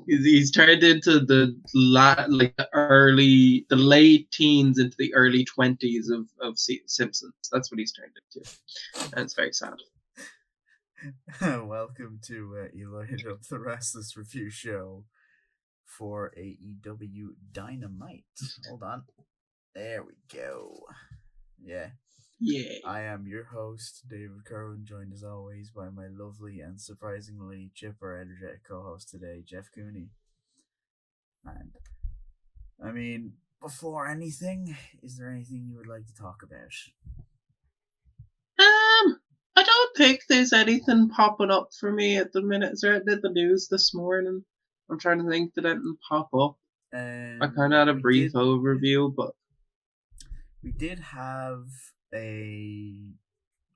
He's turned into the late teens into the early 20s of Simpsons. That's what he's turned into, and it's very sad. Welcome to E-Lite of the Wrestless review show for AEW Dynamite. Hold on. There we go. Yeah. I am your host, David Kerwin, joined as always by my lovely and surprisingly chipper, energetic co-host today, Jeff Cooney. And, I mean, before anything, is there anything you would like to talk about? I don't think there's anything popping up for me at the minute. Is there anything in the news this morning? I'm trying to think, did anything pop up? I kind of had a brief overview, but we did have a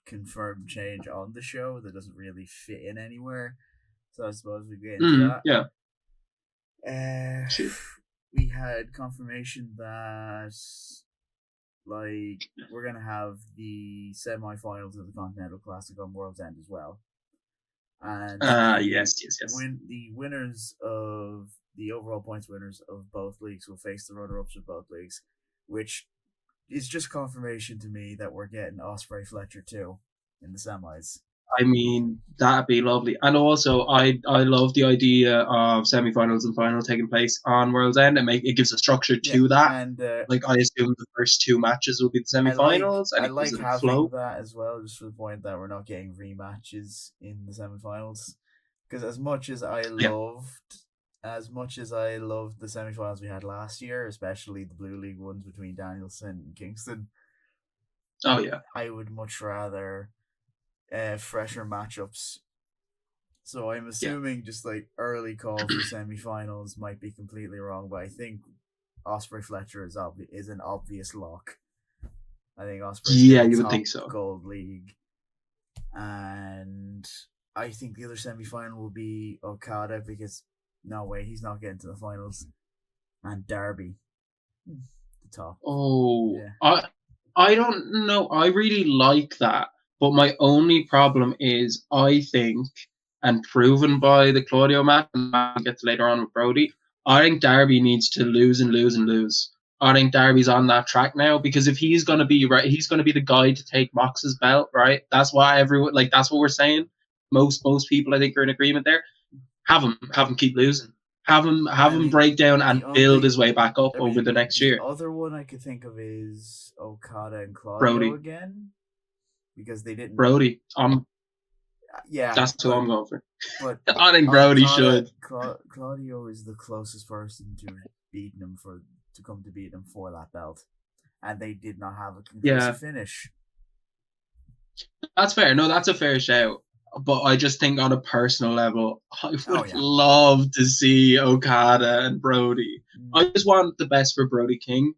confirmed change on the show that doesn't really fit in anywhere. So I suppose we get into that. Yeah. We had confirmation that we're gonna have the semi-finals of the Continental Classic on World's End as well. And yes. The winners of the overall points winners of both leagues will face the runner-ups of both leagues, which is just confirmation to me that we're getting Ospreay Fletcher too in the semis. I mean, that'd be lovely. And also, I love the idea of semi-finals and final taking place on World's End. It gives a structure to that. And I assume the first two matches will be the semi-finals. I like having that as well, just for the point that we're not getting rematches in the semi-finals. Because as much as I loved the semi-finals we had last year, especially the Blue League ones between Danielson and Kingston. Oh yeah, I would much rather fresher matchups. So I'm assuming just early call for semi-finals might be completely wrong, but I think Ospreay Fletcher is an obvious lock. I think Ospreay. Yeah, you would think so. Gold League, and I think the other semi-final will be Okada because no way he's not getting to the finals, and Darby, the top. Oh, yeah. I don't know. I really like that. But my only problem is, I think, and proven by the Claudio match, and we'll get to later on with Brody, I think Darby needs to lose and lose and lose. I think Darby's on that track now, because if he's going to be he's going to be the guy to take Mox's belt, right? That's why everyone, that's what we're saying. Most people, I think, are in agreement there. Have him keep losing. Have him break down and build his way back up over the next year. The other one I could think of is Okada and Claudio again. Because they didn't. Brody. Yeah. That's who I'm going for. But I think Brody should. Claudio is the closest person to beating him to come to beat him for that belt. And they did not have a conclusive finish. That's fair. No, that's a fair shout. But I just think on a personal level, I would love to see Okada and Brody. I just want the best for Brody King.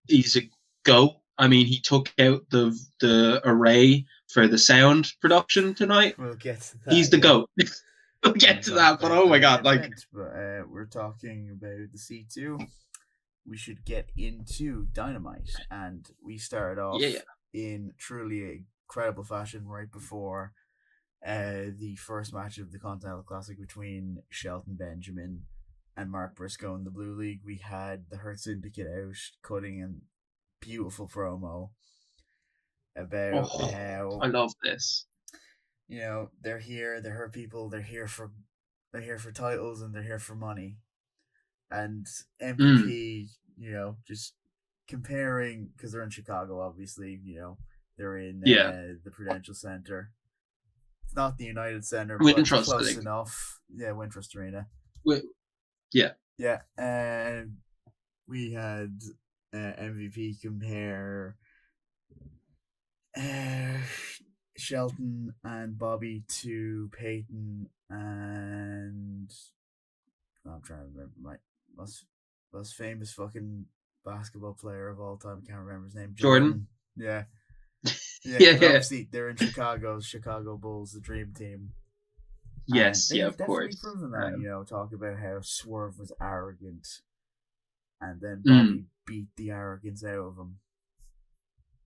He's a GOAT. I mean, he took out the array for the sound production tonight. We'll get to that. He's the GOAT. We'll get to that, but oh my god, we're talking about the C2. We should get into Dynamite, and we started off in truly incredible fashion right before the first match of the Continental Classic between Shelton Benjamin and Mark Briscoe in the Blue League. We had the Hurt Syndicate out cutting a beautiful promo about how I love this. You know, they're here, they're Hurt people, they're here for titles and they're here for money. And MVP, you know, just comparing, because they're in Chicago, obviously, you know, they're in the Prudential Center. It's not the United Center, but close enough. Yeah, Wintrust Arena. Yeah. Yeah, and we had MVP compare Shelton and Bobby to Peyton and I'm trying to remember my most famous fucking basketball player of all time. Can't remember his name. Jordan. Yeah. Obviously, they're in Chicago Bulls, the dream team. Yes, of course. Proven that, you know, talk about how Swerve was arrogant, and then Bobby beat the arrogance out of him.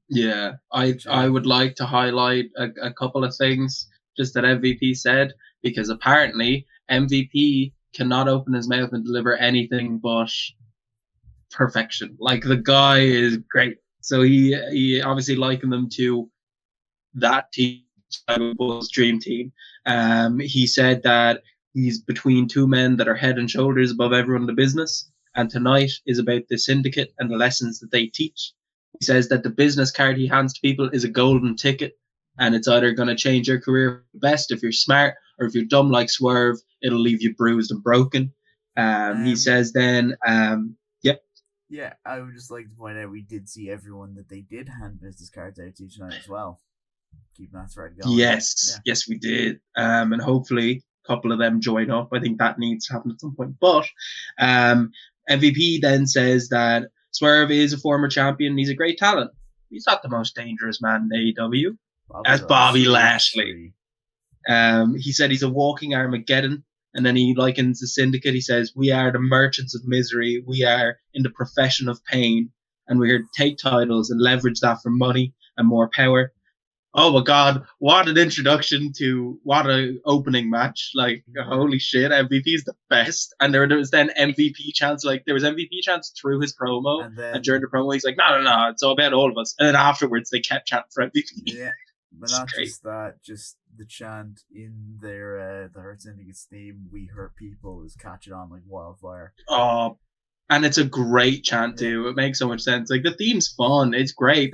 Yeah, I would like to highlight a couple of things just that MVP said, because apparently MVP cannot open his mouth and deliver anything but perfection. Like, the guy is great. So he obviously likened them to that team, Bulls dream team. He said that he's between two men that are head and shoulders above everyone in the business, and tonight is about the syndicate and the lessons that they teach. He says that the business card he hands to people is a golden ticket, and it's either going to change your career for the best if you're smart, or if you're dumb like Swerve, it'll leave you bruised and broken. He says then, yep. Yeah, I would just like to point out we did see everyone that they did hand business cards out to tonight as well. Keep that thread going. Yes, we did. And hopefully a couple of them join up. I think that needs to happen at some point. But MVP then says that Swerve is a former champion. He's a great talent. He's not the most dangerous man in AEW. As Bobby Lashley. He said he's a walking Armageddon. And then he likens the syndicate. He says, we are the merchants of misery. We are in the profession of pain. And we're here to take titles and leverage that for money and more power. Oh my God, what an introduction to what an opening match. Like, holy shit, MVP's the best. And there was then MVP chants, like, there was MVP chants through his promo. And during the promo, he's like, no, it's all about all of us. And then afterwards, they kept chanting for MVP. Yeah, but not just that, just the chant in their the Hurt Syndicate's theme, we hurt people, is catching on like wildfire. Oh, and it's a great chant too. It makes so much sense. Like, the theme's fun. It's great.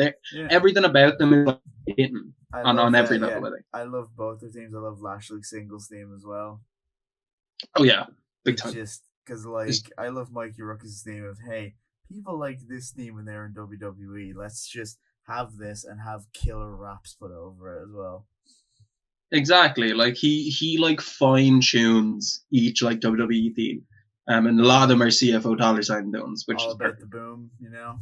Everything about them is like hitting on every level. I think. I love both their themes. I love Lashley's singles theme as well. Oh yeah, big time. Just because, like, I love Mikey Ruckus' theme of, hey, people like this theme when they're in WWE. Let's just have this and have killer raps put over it as well. Exactly. Like, he like fine tunes each like WWE theme. And a lot of them are CFO $sign ones, which all is about the boom, you know.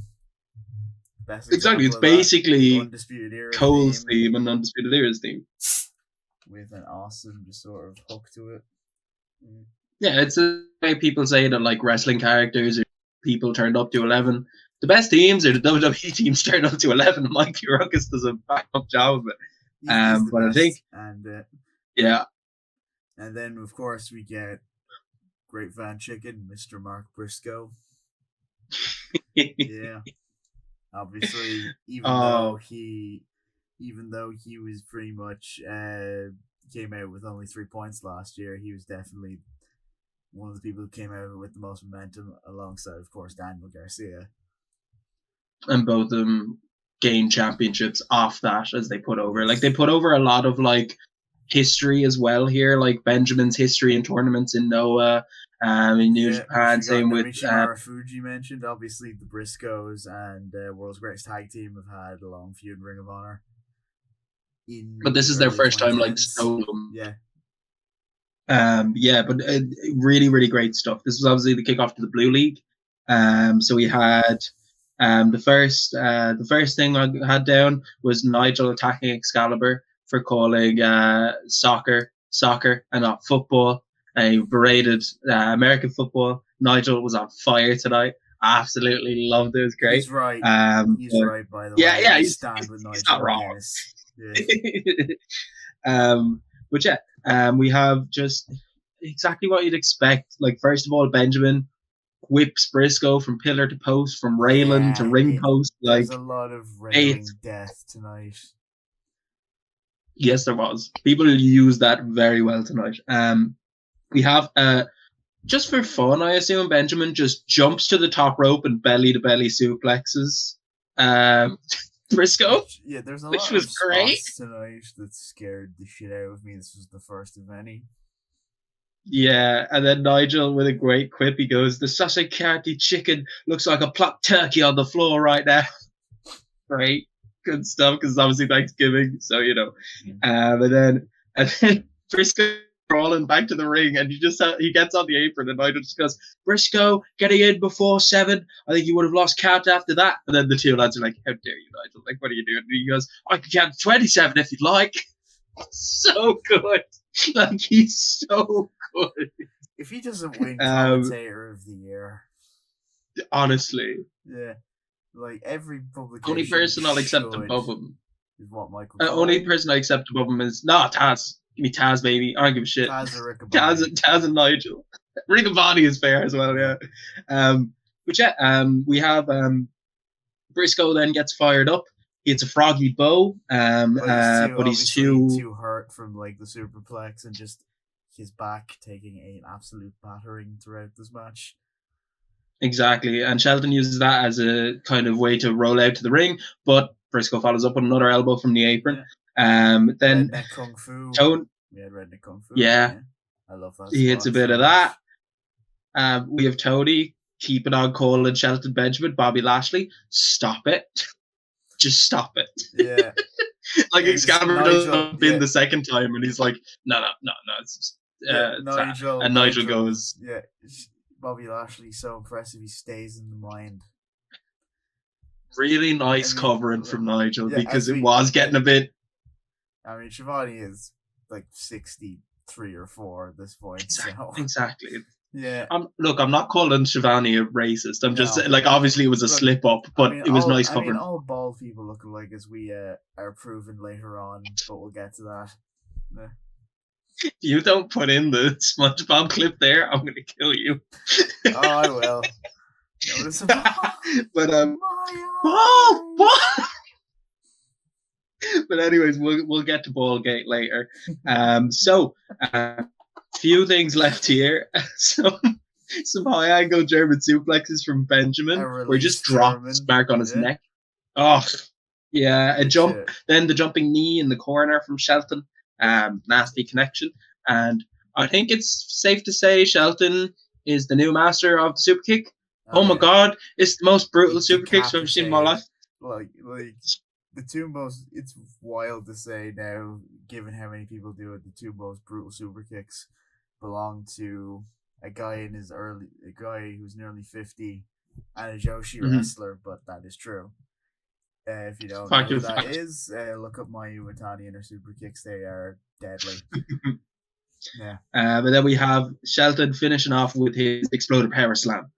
Best exactly, it's basically Undisputed Cole's theme and Undisputed Era's theme, with an awesome just sort of hook to it. Yeah, it's the way people say that, like, wrestling characters or people turned up to 11. The best teams are the WWE teams turned up to 11. Mikey Ruckus does a backup job of it. But I think, yeah, and then of course we get Great Van Chicken, Mr. Mark Briscoe. Yeah, obviously, even though he was pretty much came out with only 3 points last year, he was definitely one of the people who came out with the most momentum, alongside, of course, Daniel Garcia. And both of them gained championships off that, as they put over. Like, they put over a lot of, like, history as well here, like Benjamin's history in tournaments in Noah, in New Japan. Same with Fuji mentioned. Obviously, the Briscoes and World's Greatest Tag Team have had a long feud in Ring of Honor. But this is their first time, like, solo. But really, really great stuff. This was obviously the kickoff to the Blue League. So we had the first thing I had down was Nigel attacking Excalibur for calling soccer and not football. He berated American football. Nigel was on fire tonight. Absolutely loved it. It was great. He's right. He's right, by the way. Yeah, he's not wrong. Yeah. But we have just exactly what you'd expect. Like, first of all, Benjamin whips Briscoe from pillar to post, from railing to ring post. Like, there's a lot of railing death tonight. Yes, there was. People use that very well tonight. We have, just for fun, I assume, Benjamin just jumps to the top rope and belly-to-belly suplexes Briscoe. Yeah, there's a which lot was of great tonight that scared the shit out of me. This was the first of many. Yeah, and then Nigel with a great quip. He goes, "The Sasakati chicken looks like a plucked turkey on the floor right now." Great. Good stuff, because it's obviously Thanksgiving, so, you know. And then Briscoe crawling back to the ring, and he gets on the apron, and Nigel just goes, "Briscoe, getting in before 7. I think you would have lost count after that." And then the two lads are like, "How dare you, Nigel? Like, what are you doing?" And he goes, "I can count to 27 if you'd like." So good. Like, he's so good. If he doesn't win Commentator of the Year, honestly, yeah. Like, every publication. Only person I'll accept above him is what Michael. Only person I accept above him is Taz. Give me Taz, baby. I don't give a shit. Taz or Taz and Nigel. Ring of Body is fair as well, yeah. But yeah, we have Briscoe then gets fired up. It's a froggy bow, but he's too hurt from like the superplex and just his back taking an absolute battering throughout this match. Exactly, and Shelton uses that as a kind of way to roll out to the ring, but Briscoe follows up with another elbow from the apron. Yeah. Then Redneck Kung Fu. Yeah, Redneck Kung Fu. Yeah. I love that. He hits a bit of that. We have Tony keeping on calling Shelton Benjamin, Bobby Lashley. Stop it. Just stop it. Yeah. Like Excalibur does in the second time, and he's like, no. It's just, Nigel. And Nigel goes, yeah. Bobby Lashley's so impressive, he stays in the mind. Really nice covering from Nigel, because it was getting a bit. I mean, Shivani is like 63 or 4 at this point. Exactly. Yeah. Look, I'm not calling Shivani a racist. I'm just like, obviously it was a slip up, but it was nice covering. All bald people look alike, as we are proven later on, but we'll get to that. Yeah. If you don't put in the SpongeBob clip there, I'm going to kill you. Oh, I will. But but anyways, we'll get to Ballgate later. So few things left here. Some high angle German suplexes from Benjamin, where he just drops Mark on his neck. Oh, yeah, a jump. Shit. Then the jumping knee in the corner from Shelton. Nasty connection, and I think it's safe to say Shelton is the new master of the super kick. Oh my god, it's the most brutal super kicks I've seen in my life. Like the two most, it's wild to say now, given how many people do it, the two most brutal super kicks belong to a guy who's nearly 50 and a Joshi wrestler, but that is true. If you don't know who that is, look up my Italian or super kicks. They are deadly. Yeah. But then we have Shelton finishing off with his Exploder Power Slam,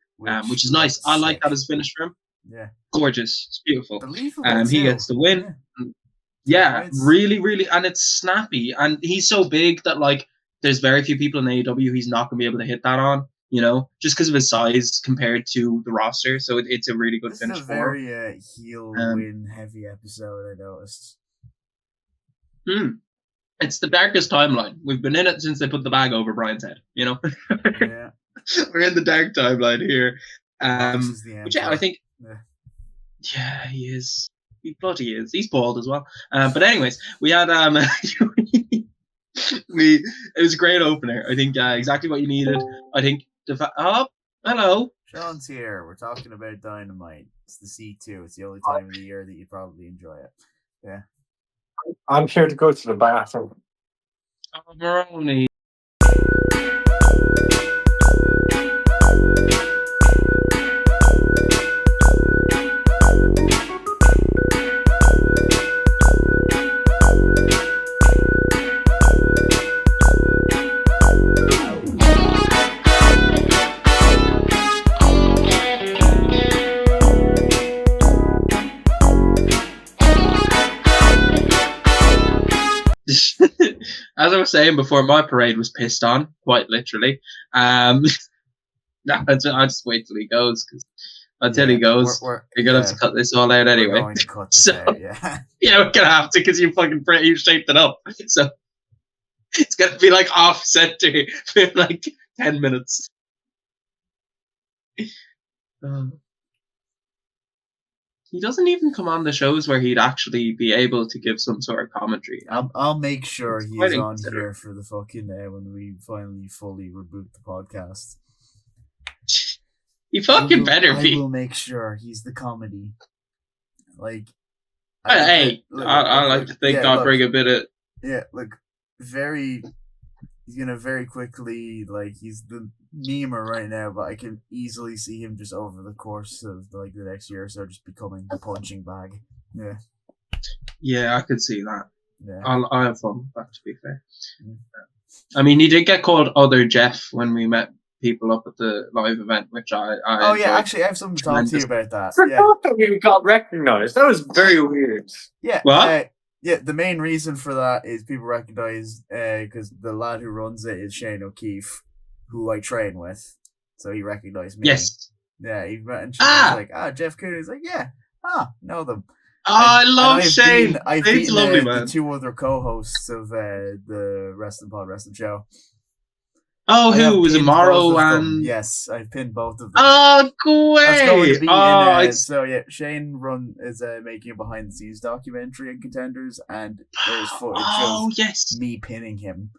which is nice. I like that as a finish for him. Yeah. Gorgeous. It's beautiful. He gets the win. Yeah, really, really. And it's snappy. And he's so big that, like, there's very few people in AEW he's not going to be able to hit that on. You know, just because of his size compared to the roster. So it's a really good finish for him. It's a very heel win heavy episode, I noticed. It's the darkest timeline. We've been in it since they put the bag over Brian's head, you know? Yeah. We're in the dark timeline here. Which, yeah, I think... Yeah, he is. He bloody is. He's bald as well. But anyways, we had... it was a great opener. I think exactly what you needed. I think... hello. Sean's here. We're talking about Dynamite. It's the C2. It's the only time of the year that you probably enjoy it. Yeah. I'm here to go to the bathroom. Oh, Maroney. As I was saying before, my parade was pissed on, quite literally. I'll just wait till he goes, because until he goes, you're going to have to cut this all out anyway. We're going to cut this out, yeah. Yeah, we're going to have to, because you shaped it up. So it's going to be like off center for like 10 minutes. He doesn't even come on the shows where he'd actually be able to give some sort of commentary. I'll make sure he's on here for the fucking when we finally fully reboot the podcast. He fucking better be. I will make sure he's the comedy. Like, I like to think I'll bring a bit of. Yeah, look, he's gonna very quickly, like, he's the memer right now, but I can easily see him just over the course of like the next year or so just becoming the punching bag. Yeah, I could see that. Yeah, I'll have fun with that, to be fair. I mean, he did get called Other Jeff when we met people up at the live event, which I actually I have something to talk to you about that. I thought that we got recognized. That was very weird. Yeah. What? Yeah, the main reason for that is people recognize because the lad who runs it is Shane O'Keefe. who I train with, so he recognized me. Yes. Yeah, he and she was like, Jeff Cooney. He's like, yeah, know them. I love Shane. I've Shane's beaten lovely, man. the 2 other co-hosts of the Wrestling Show. Oh, who was it? Morrow and yes, I've pinned both of them. Oh, great! So yeah, Shane is making a behind the scenes documentary in Contenders, and there's footage of me pinning him.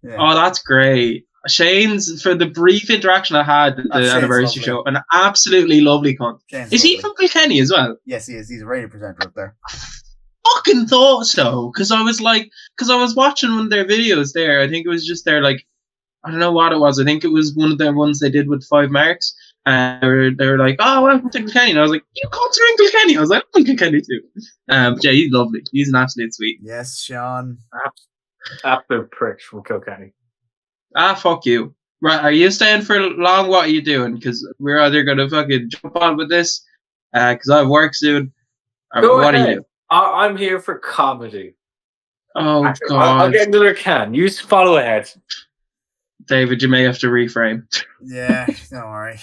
Yeah. Oh, that's great. Shane's, for the brief interaction I had at the anniversary show, an absolutely lovely cunt. Is he from Kilkenny as well? Yes, he is. He's a radio presenter up there. Fucking thought so, because I was watching one of their videos there. I think it was just their, like, I don't know what it was. I think it was one of their ones they did with 5 marks. And they were like, oh, welcome to Kilkenny. And I was like, you cunts are in Kilkenny. I was like, I'm in Kilkenny too. But yeah, he's lovely. He's an absolute sweet. Yes, Sean. Absolute pricks from Kilkenny. Fuck you. Right, are you staying for long? What are you doing? Because we're either going to fucking jump on with this, because I have work soon. What are you doing? I'm here for comedy. Oh, actually, God. I'll get another can. You follow ahead. David, you may have to reframe. Yeah, don't worry.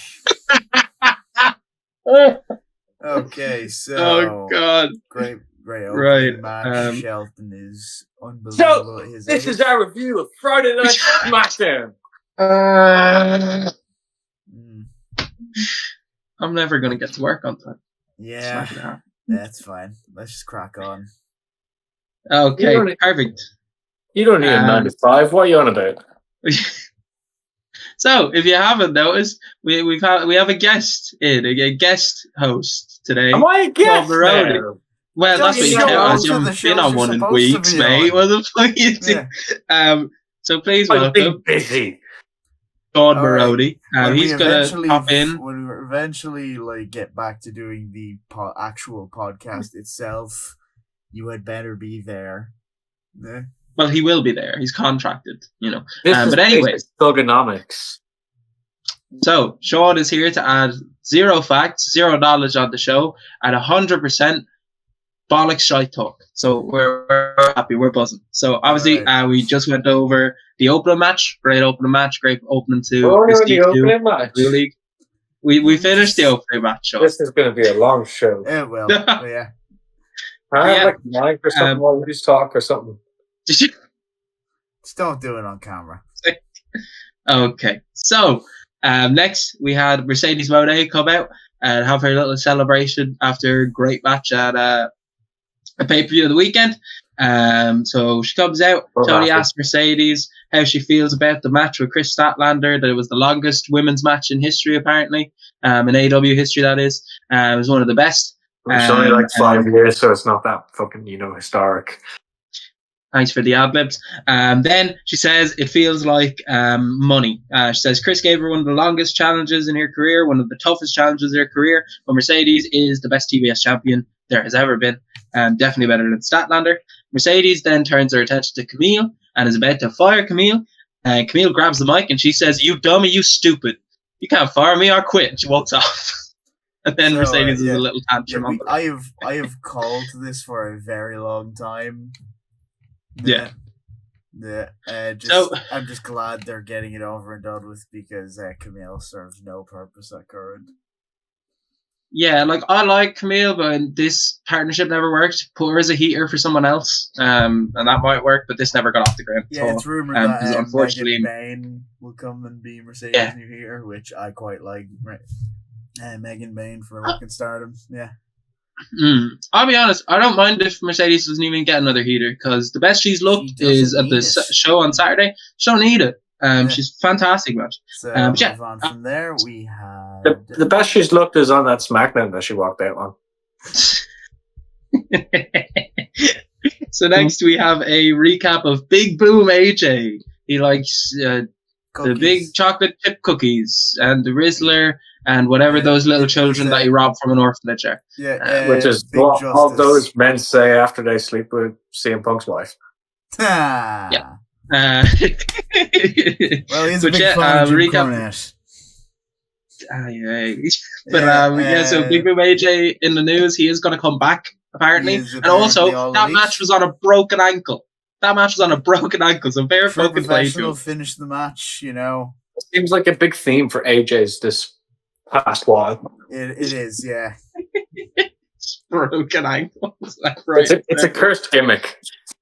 Okay, so... Oh, God. Great opening match. Shelton is unbelievable. So, this is our review of Friday Night SmackDown. I'm never going to get to work on time. Yeah, that's fine. Let's just crack on. Okay, perfect. You don't need a 9 to 5. What are you on about? So, if you haven't noticed, we have a guest a guest host today. Am I a guest now? Well, that's what you count as. You've been on one in weeks, mate. What the fuck are you doing? So please welcome. Busy. Gord Marody. He's gonna hop in. When we eventually get back to doing the actual podcast itself, you had better be there. Yeah. Well, he will be there. He's contracted, But anyways, thugonomics. So Sean is here to add 0 facts, 0 knowledge on the show, and 100% bollocks shite talk. So we're happy, we're buzzing. So obviously, we just went over the opening match. Great opening match. Great opening to the opening match. League. We finished the opening match. Sean. This is going to be a long show. It will. Yeah. I have like 9 or something while we just talk or something. Just don't do it on camera. Okay. So next we had Mercedes Moné come out and have her little celebration after a great match at a pay-per-view of the weekend. So she comes out. Tony asks Mercedes how she feels about the match with Chris Statlander, that it was the longest women's match in history, apparently. In AEW history, that is. It was one of the best. It's only like 5 years, so it's not that fucking, historic. Thanks for the ad-libs. Then she says it feels like money. She says Chris gave her one of the longest challenges in her career, one of the toughest challenges in her career, but Mercedes is the best TBS champion there has ever been. Definitely better than Statlander. Mercedes then turns her attention to Camille and is about to fire Camille. Camille grabs the mic and she says, "You dummy, you stupid. You can't fire me or quit." And she walks off. And then Mercedes is a little tantrum. I have called this for a very long time. Yeah. I'm just glad they're getting it over and done with, because Camille serves no purpose at current. Yeah, I like Camille, but this partnership never worked. Put her as a heater for someone else, and that might work, but this never got off the ground. Yeah, it's rumored that unfortunately Megan Bain will come and be Mercedes' new heater, which I quite like. Right. Megan Bain for working Stardom. Yeah. I'll be honest, I don't mind if Mercedes doesn't even get another heater, because the best she's looked is at the show on Saturday. She don't need it. She's fantastic, man. So move on from there, we have the best she's looked is on that SmackDown that she walked out on. So next we have a recap of Big Boom AJ. He likes the big chocolate chip cookies and the Rizzler and whatever those little children that he robbed from an orphanage are. Yeah, which is what all those men say after they sleep with CM Punk's wife. Yeah. Well, he's a big fan of Jim Cornette. So Big Boom AJ in the news, he is going to come back, apparently. And also, that match was on a broken ankle. That match was on a broken ankle, so fair True fucking play to professional him. finish the match, you know. Seems like a big theme for AJ's this past while. It is, yeah. Broken ankles. Right. It's a cursed gimmick.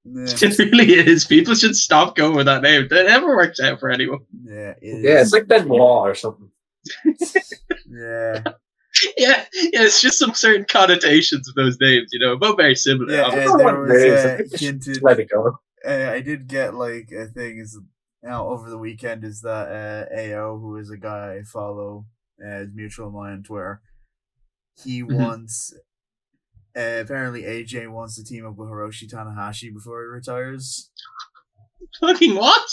Yeah, It really is. People should stop going with that name. It never works out for anyone. yeah, It's like Benoit or something. Yeah. Yeah, it's just some certain connotations of those names, both very similar. Yeah, obviously. there was hinted. Let it go. I did get like a thing is over the weekend is that AO, who is a guy I follow, mutual of mine on Twitter, he wants. Apparently, AJ wants to team up with Hiroshi Tanahashi before he retires. Fucking what?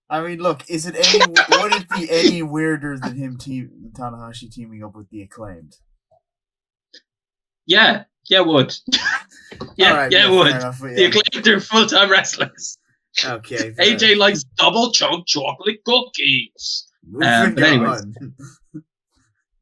I mean, look, would it be any weirder than Tanahashi teaming up with the Acclaimed? Yeah, it would. It would. Enough, yeah. The Acclaimed are full-time wrestlers. Okay. AJ likes double chunk chocolate cookies. Moving anyways. on.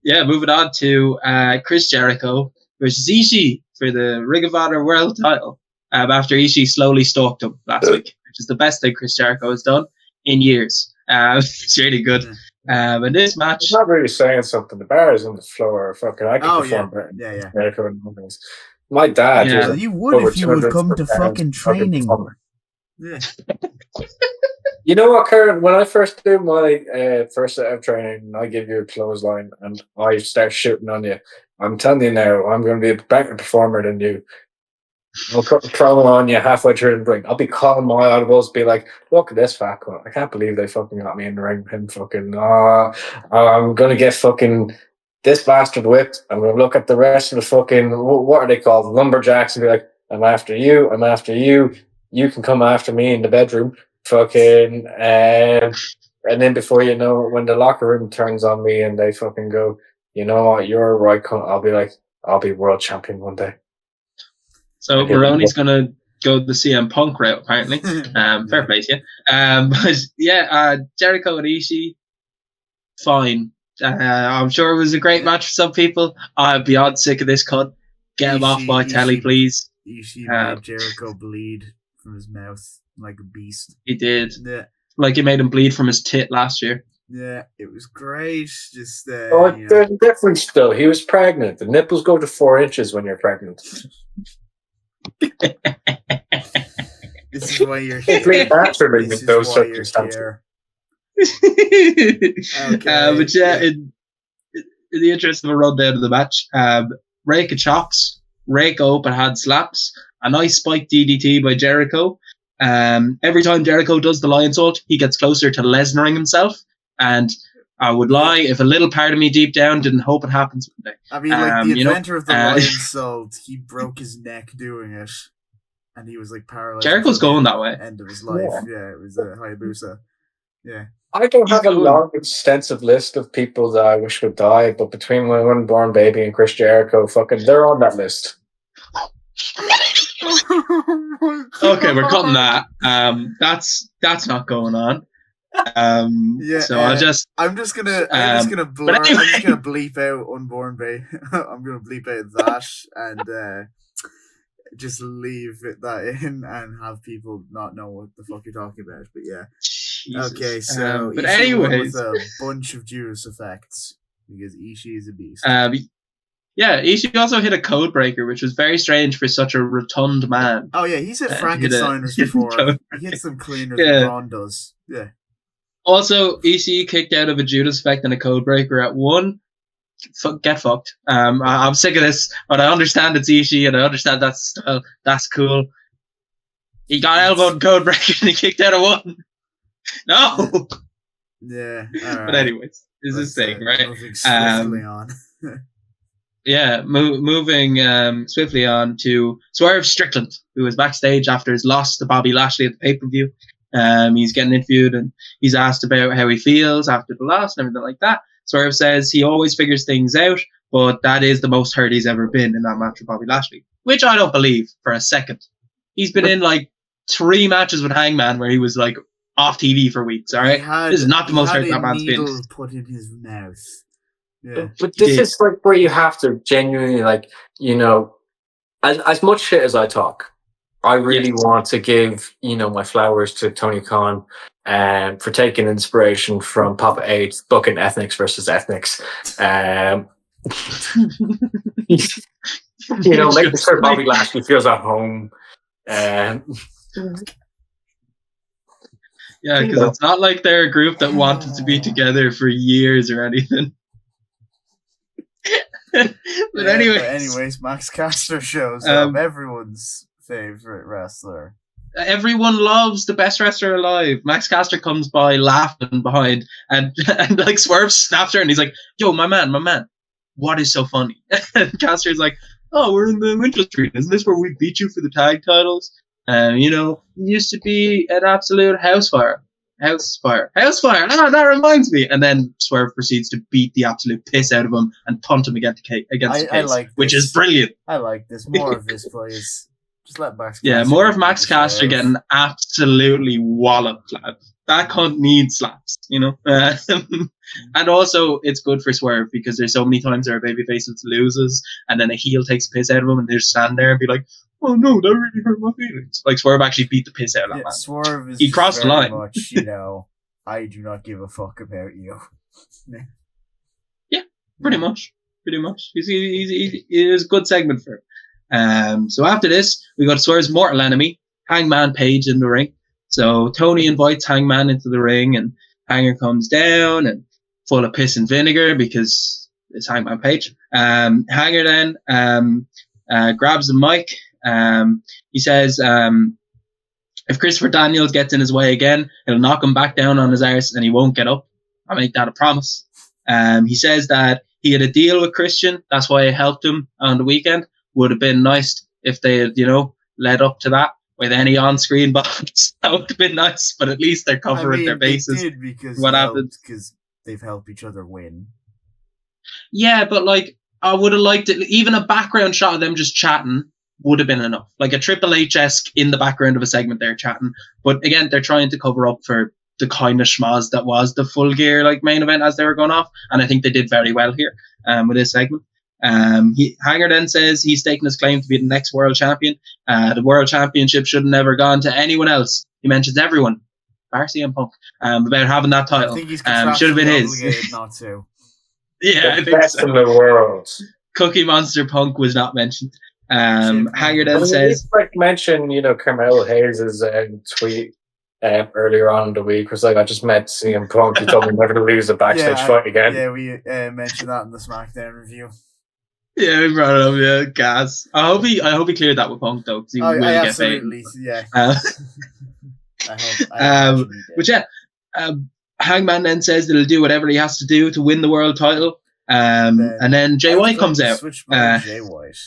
Yeah, moving on to Chris Jericho versus Ishii for the Ring of Honor World title. After Ishii slowly stalked him last week, which is the best thing Chris Jericho has done in years. It's really good. And this match, It's not really saying something. The bar is on the floor. Fucking, I can perform better. Yeah. America and movies. My dad. Yeah. You would if you would come to fucking training. Yeah. You know what, Karen? When I first do my first set of training, I give you a clothesline and I start shooting on you. I'm telling you now, I'm going to be a better performer than you. I'll throw on you halfway through the ring. I'll be calling my audibles, be like, look at this fat cunt. I can't believe they fucking got me in the ring. Him fucking, I'm going to get fucking this bastard whipped. I'm going to look at the rest of the fucking, what are they called? Lumberjacks, and be like, I'm after you. You can come after me in the bedroom. Fucking, and then before you know, when the locker room turns on me and they fucking go, you know what, you're a right cunt, I'll be like, I'll be world champion one day. So Maroni's going to go the CM Punk route, apparently. Fair play to you. But yeah, Jericho and Ishii, fine. I'm sure it was a great match for some people. I'm beyond sick of this cunt. Get him off my telly, please. Ishii made Jericho bleed from his mouth like a beast. He did. Yeah. Like he made him bleed from his tit last year. Yeah, it was great. Just there's a difference though. He was pregnant. The nipples go to 4 inches when you're pregnant. This is why you're here. Naturally, This with those is why you're circumstances. here. Okay, But yeah, in the interest of a rundown of the match, rake of chops, rake open hand slaps, a nice spike DDT by Jericho. Every time Jericho does the lion salt, he gets closer to Lesnaring himself. And I would lie if a little part of me deep down didn't hope it happens one day. I mean, like the inventor of the lion salt, he broke his neck doing it, and he was like paralyzed. Jericho's going that way. End of his life. Yeah, it was Hayabusa. Yeah. I don't have a long, extensive list of people that I wish would die, but between my unborn baby and Chris Jericho, fucking, they're on that list. Okay, we're cutting that. That's not going on. So I'm just gonna bleep out unborn baby. I'm gonna bleep out that and just leave that in and have people not know what the fuck you're talking about. But yeah, Jesus. Okay. So, but anyways, with a bunch of Judas effects because Ishii is a beast. Yeah, Ishii also hit a code breaker, which was very strange for such a rotund man. Oh yeah, he's hit Frankensteiners before. He hits them cleaner than Braun does. Yeah. Also, Ishii kicked out of a Judas effect and a code breaker at 1. Get fucked. I'm sick of this, but I understand it's Ishii and I understand that's cool. He got elbowed and code breaker and he kicked out of 1. No. Yeah. All right. But anyways, this is the thing, right? Moving swiftly on. Yeah, moving swiftly on to Swerve Strickland, who was backstage after his loss to Bobby Lashley at the pay-per-view. He's getting interviewed and he's asked about how he feels after the loss and everything like that. Swerve says he always figures things out, but that is the most hurt he's ever been in that match with Bobby Lashley, which I don't believe for a second. He's been in like 3 matches with Hangman where he was like off TV for weeks, all right? This is not the most hurt that man's been. Put in his mouth. Yeah. But this is like where you have to genuinely, like, you know, as much shit as I talk, I really want to give, my flowers to Tony Khan for taking inspiration from Papa 8's booking Ethnics versus Ethnics. Making sure Bobby Lashley feels at home. Yeah, because it's not like they're a group that wanted to be together for years or anything. But anyways, Max Caster shows up, everyone's favorite wrestler. Everyone loves the best wrestler alive. Max Caster comes by laughing behind, and like Swerve snaps her, and he's like, "Yo, my man, what is so funny?" And Caster's like, "Oh, we're in the Winter Street. Isn't this where we beat you for the tag titles? You used to be an absolute house fire. Oh, that reminds me." And then Swerve proceeds to beat the absolute piss out of him and punt him against the case, which is brilliant. I like this. More of this, please. Just let Max Caster. Yeah, more of Max Caster getting absolutely walloped, lad. That cunt needs slaps, And also, it's good for Swerve because there's so many times where a babyface loses and then a heel takes the piss out of him and they just stand there and be like, "Oh no, that really hurt my feelings." Like, Swerve actually beat the piss out of that man. Swerve is he crossed the line. Much, I do not give a fuck about you. Yeah, pretty much. He's a good segment for it. So after this, we got Swerve's mortal enemy, Hangman Page, in the ring. So Tony invites Hangman into the ring, and Hanger comes down and full of piss and vinegar because it's Hangman Page. Hanger then grabs the mic. He says, if Christopher Daniels gets in his way again, he'll knock him back down on his arse and he won't get up. I'll make that a promise. He says that he had a deal with Christian. That's why I helped him on the weekend. Would have been nice if they had, led up to that with any on-screen bombs. That would have been nice, but at least they're covering their bases. They did because they've helped each other win. Yeah, but I would have liked it. Even a background shot of them just chatting would have been enough. Like a Triple H-esque in the background of a segment they're chatting. But again, they're trying to cover up for the kind of schmoz that was the Full Gear main event as they were going off. And I think they did very well here with this segment. Hanger then says he's taking his claim to be the next world champion. The world championship should have never gone to anyone else. He mentions everyone, bar CM Punk, about having that title. I think he's should have been his. Not to. Yeah, the best in the world. Cookie Monster Punk was not mentioned. Hanger then says, mention Carmelo Hayes' tweet earlier on in the week was like, "I just met CM Punk. He told me never to lose a backstage fight again." Yeah, we mentioned that in the SmackDown review. Yeah, we brought it up. Yeah, gas. I hope he cleared that with Punk though, because he will get paid. Yeah. But yeah, Hangman then says that he'll do whatever he has to do to win the world title. And then Jay White comes out. Jay White.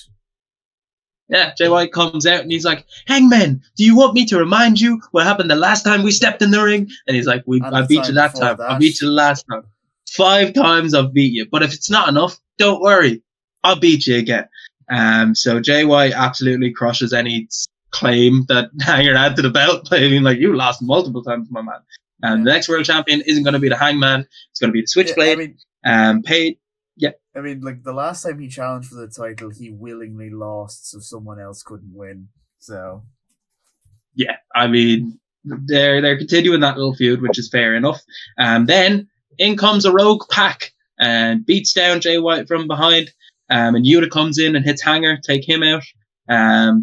Yeah, Jay White comes out and he's like, "Hangman, do you want me to remind you what happened the last time we stepped in the ring?" And he's like, "I beat you that time. I beat you the last time. 5 times I've beat you. But if it's not enough, don't worry. I'll beat you again." So Jay White absolutely crushes any claim that Hanger had to the belt, claiming "You lost multiple times, my man." The next world champion isn't going to be the Hangman. It's going to be the Switchblade. Paid. Yeah. I mean, the last time he challenged for the title, he willingly lost so someone else couldn't win. So. Yeah, I mean, they're continuing that little feud, which is fair enough. Then in comes a rogue pack and beats down Jay White from behind. And Yuta comes in and hits Hanger, take him out.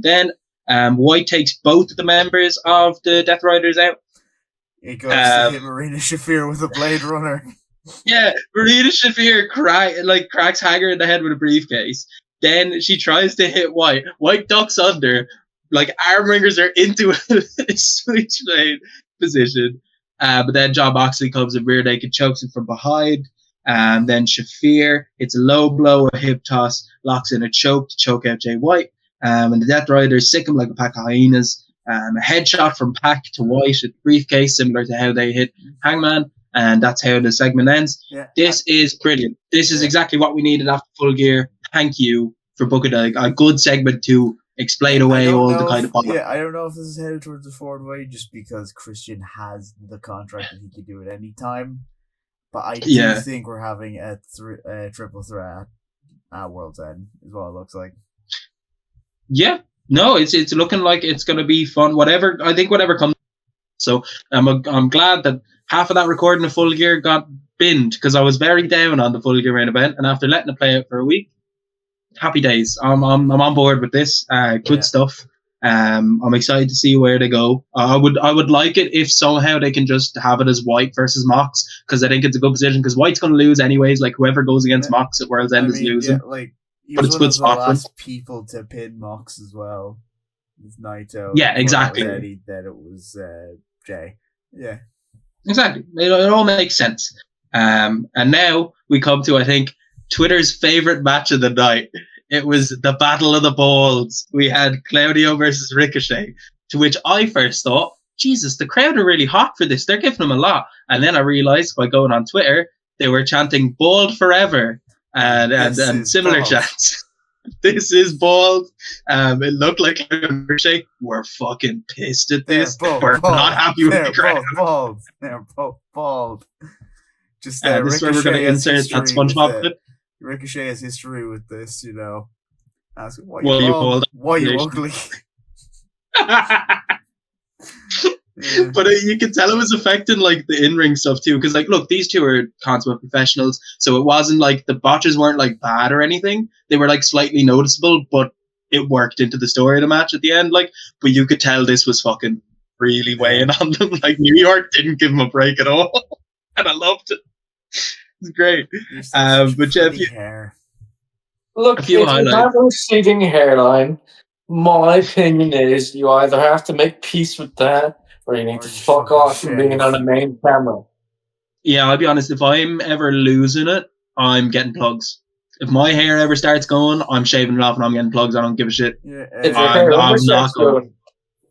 Then White takes both of the members of the Death Riders out. He goes to hit Marina Shafir with a Blade Runner. Yeah, Marina Shafir cracks Hanger in the head with a briefcase. Then she tries to hit White. White ducks under. Arm wringers are into a switchblade position. But then John Moxley comes in rear naked, chokes him from behind. Then Shafir hits a low blow, a hip toss, locks in a choke to choke out Jay White. And the Death Riders sick him like a pack of hyenas. A headshot from Pac to White with briefcase, similar to how they hit Hangman. And that's how the segment ends. Yeah. This is brilliant. This is exactly what we needed after Full Gear. Thank you for booking a good segment to explain away all the kind of problems. Yeah, I don't know if this is headed towards the forward way just because Christian has the contract that he could do at any time. But I do think we're having a triple threat at World's End, is what it looks like. Yeah, No, it's looking like it's going to be fun. Whatever comes. So I'm glad that half of that recording of Full Gear got binned because I was very down on the Full Gear main event, and after letting it play out for a week, happy days. I'm on board with this. Good stuff. I'm excited to see where they go. I would like it if somehow they can just have it as White versus Mox, because I think it's a good position, because White's going to lose anyways. Like, whoever goes against Mox at World's End is losing. He was one of the last people to pin Mox as well. It's Naito. Yeah, exactly. That it was Jay. Yeah. Exactly. It all makes sense. And now we come to, I think, Twitter's favorite match of the night. It was the Battle of the Balls. We had Claudio versus Ricochet, to which I first thought, Jesus, the crowd are really hot for this. They're giving them a lot. And then I realized by going on Twitter, they were chanting "Bald Forever" and similar chants. This is bald. It looked like Ricochet were fucking pissed at this. We're not happy with the crowd. They're both bald. Just this is where we're going to insert that SpongeBob clip. Ricochet has history with this, Ask why you bald? Why you ugly? But you can tell it was affecting like the in-ring stuff too, because like, look, these two are consummate professionals, so it wasn't like the botches weren't like bad or anything. They were like slightly noticeable, but it worked into the story of the match at the end. Like, but you could tell this was fucking really weighing on them. Like, New York didn't give them a break at all, and I loved it. It's great. But Jeff, look, if you have a receding hairline, my opinion is you either have to make peace with that, or you need to fuck off from being on the main camera. Yeah, I'll be honest. If I'm ever losing it, I'm getting plugs. If my hair ever starts going, I'm shaving it off and I'm getting plugs. I don't give a shit. Yeah, I'm not going.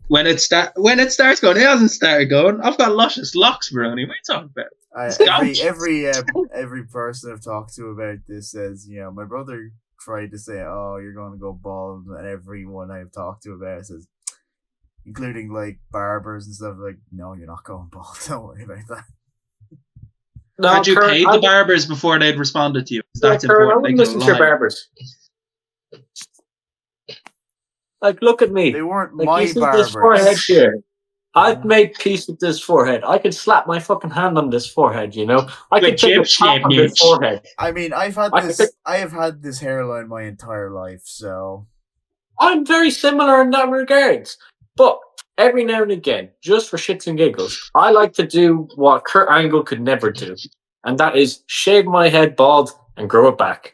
When it starts going, it hasn't started going. I've got luscious locks, Baroni. What are you talking about? Every person I've talked to about this says, my brother tried to say, "Oh, you're going to go bald," and everyone I've talked to about it says, including like barbers and stuff, like, "No, you're not going bald. Don't worry about that." No, had you paid the barbers before they'd responded to you? That's important. I listen to your barbers. Like, look at me. They weren't like, my barbers. This forehead here. I've made peace with this forehead. I could slap my fucking hand on this forehead, I could take a tap on this forehead. I mean, I have had this hairline my entire life, so I'm very similar in that regards. But every now and again, just for shits and giggles, I like to do what Kurt Angle could never do, and that is shave my head bald and grow it back.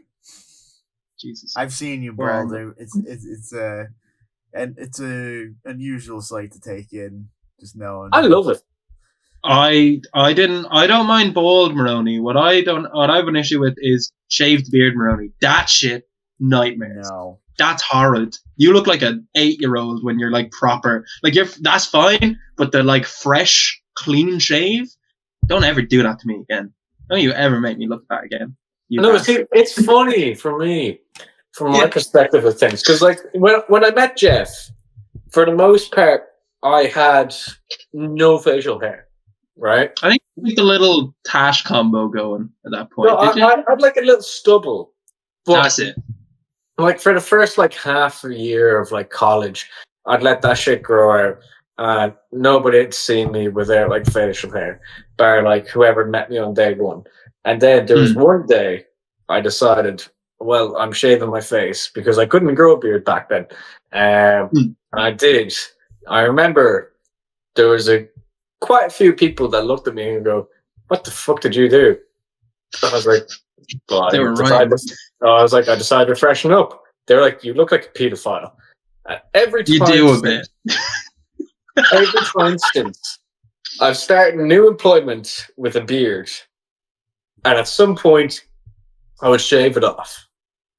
Jesus, I've seen you bald. It's a unusual sight to take in. Just knowing. I love it. I don't mind bald, Maroney. What I have an issue with is shaved beard, Maroney. That shit, nightmares. No. That's horrid. You look like an 8-year-old when you're like proper. Like, that's fine, but the like fresh, clean shave, don't ever do that to me again. Don't you ever make me look at that again. See, it's funny for me, from my perspective of things, because like when I met Jeff, for the most part, I had no facial hair, right? I think the little tash combo going at that point. No, I had like a little stubble. But that's it. Like for the first like half a year of like college, I'd let that shit grow out. And nobody had seen me without like facial hair, bar like whoever met me on day one. And then there was one day I decided, well, I'm shaving my face because I couldn't grow a beard back then. And I did. I remember there was quite a few people that looked at me and go, "What the fuck did you do?" I was like, well, they were right. I was like, I decided to freshen up. They're like, "You look like a pedophile." Every time you do a bit. Every for instance, I've started a new employment with a beard, and at some point, I would shave it off.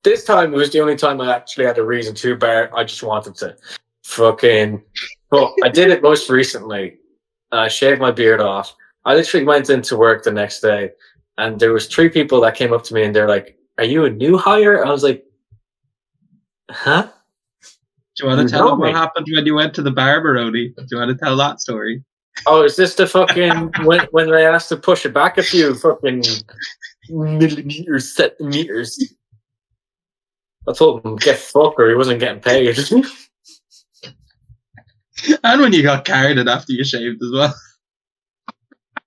This time, it was the only time I actually had a reason to, bar I just wanted to fucking. But I did it most recently. I shaved my beard off. I literally went into work the next day, and there was 3 people that came up to me, and they're like, "Are you a new hire?" I was like, "Huh?" Do you want to tell them what happened when you went to the barber, Odie? Do you want to tell that story? Oh, is this the fucking when they asked to push it back a few fucking millimeters, centimeters? I told him get fucked or he wasn't getting paid. And when you got carded after you shaved as well.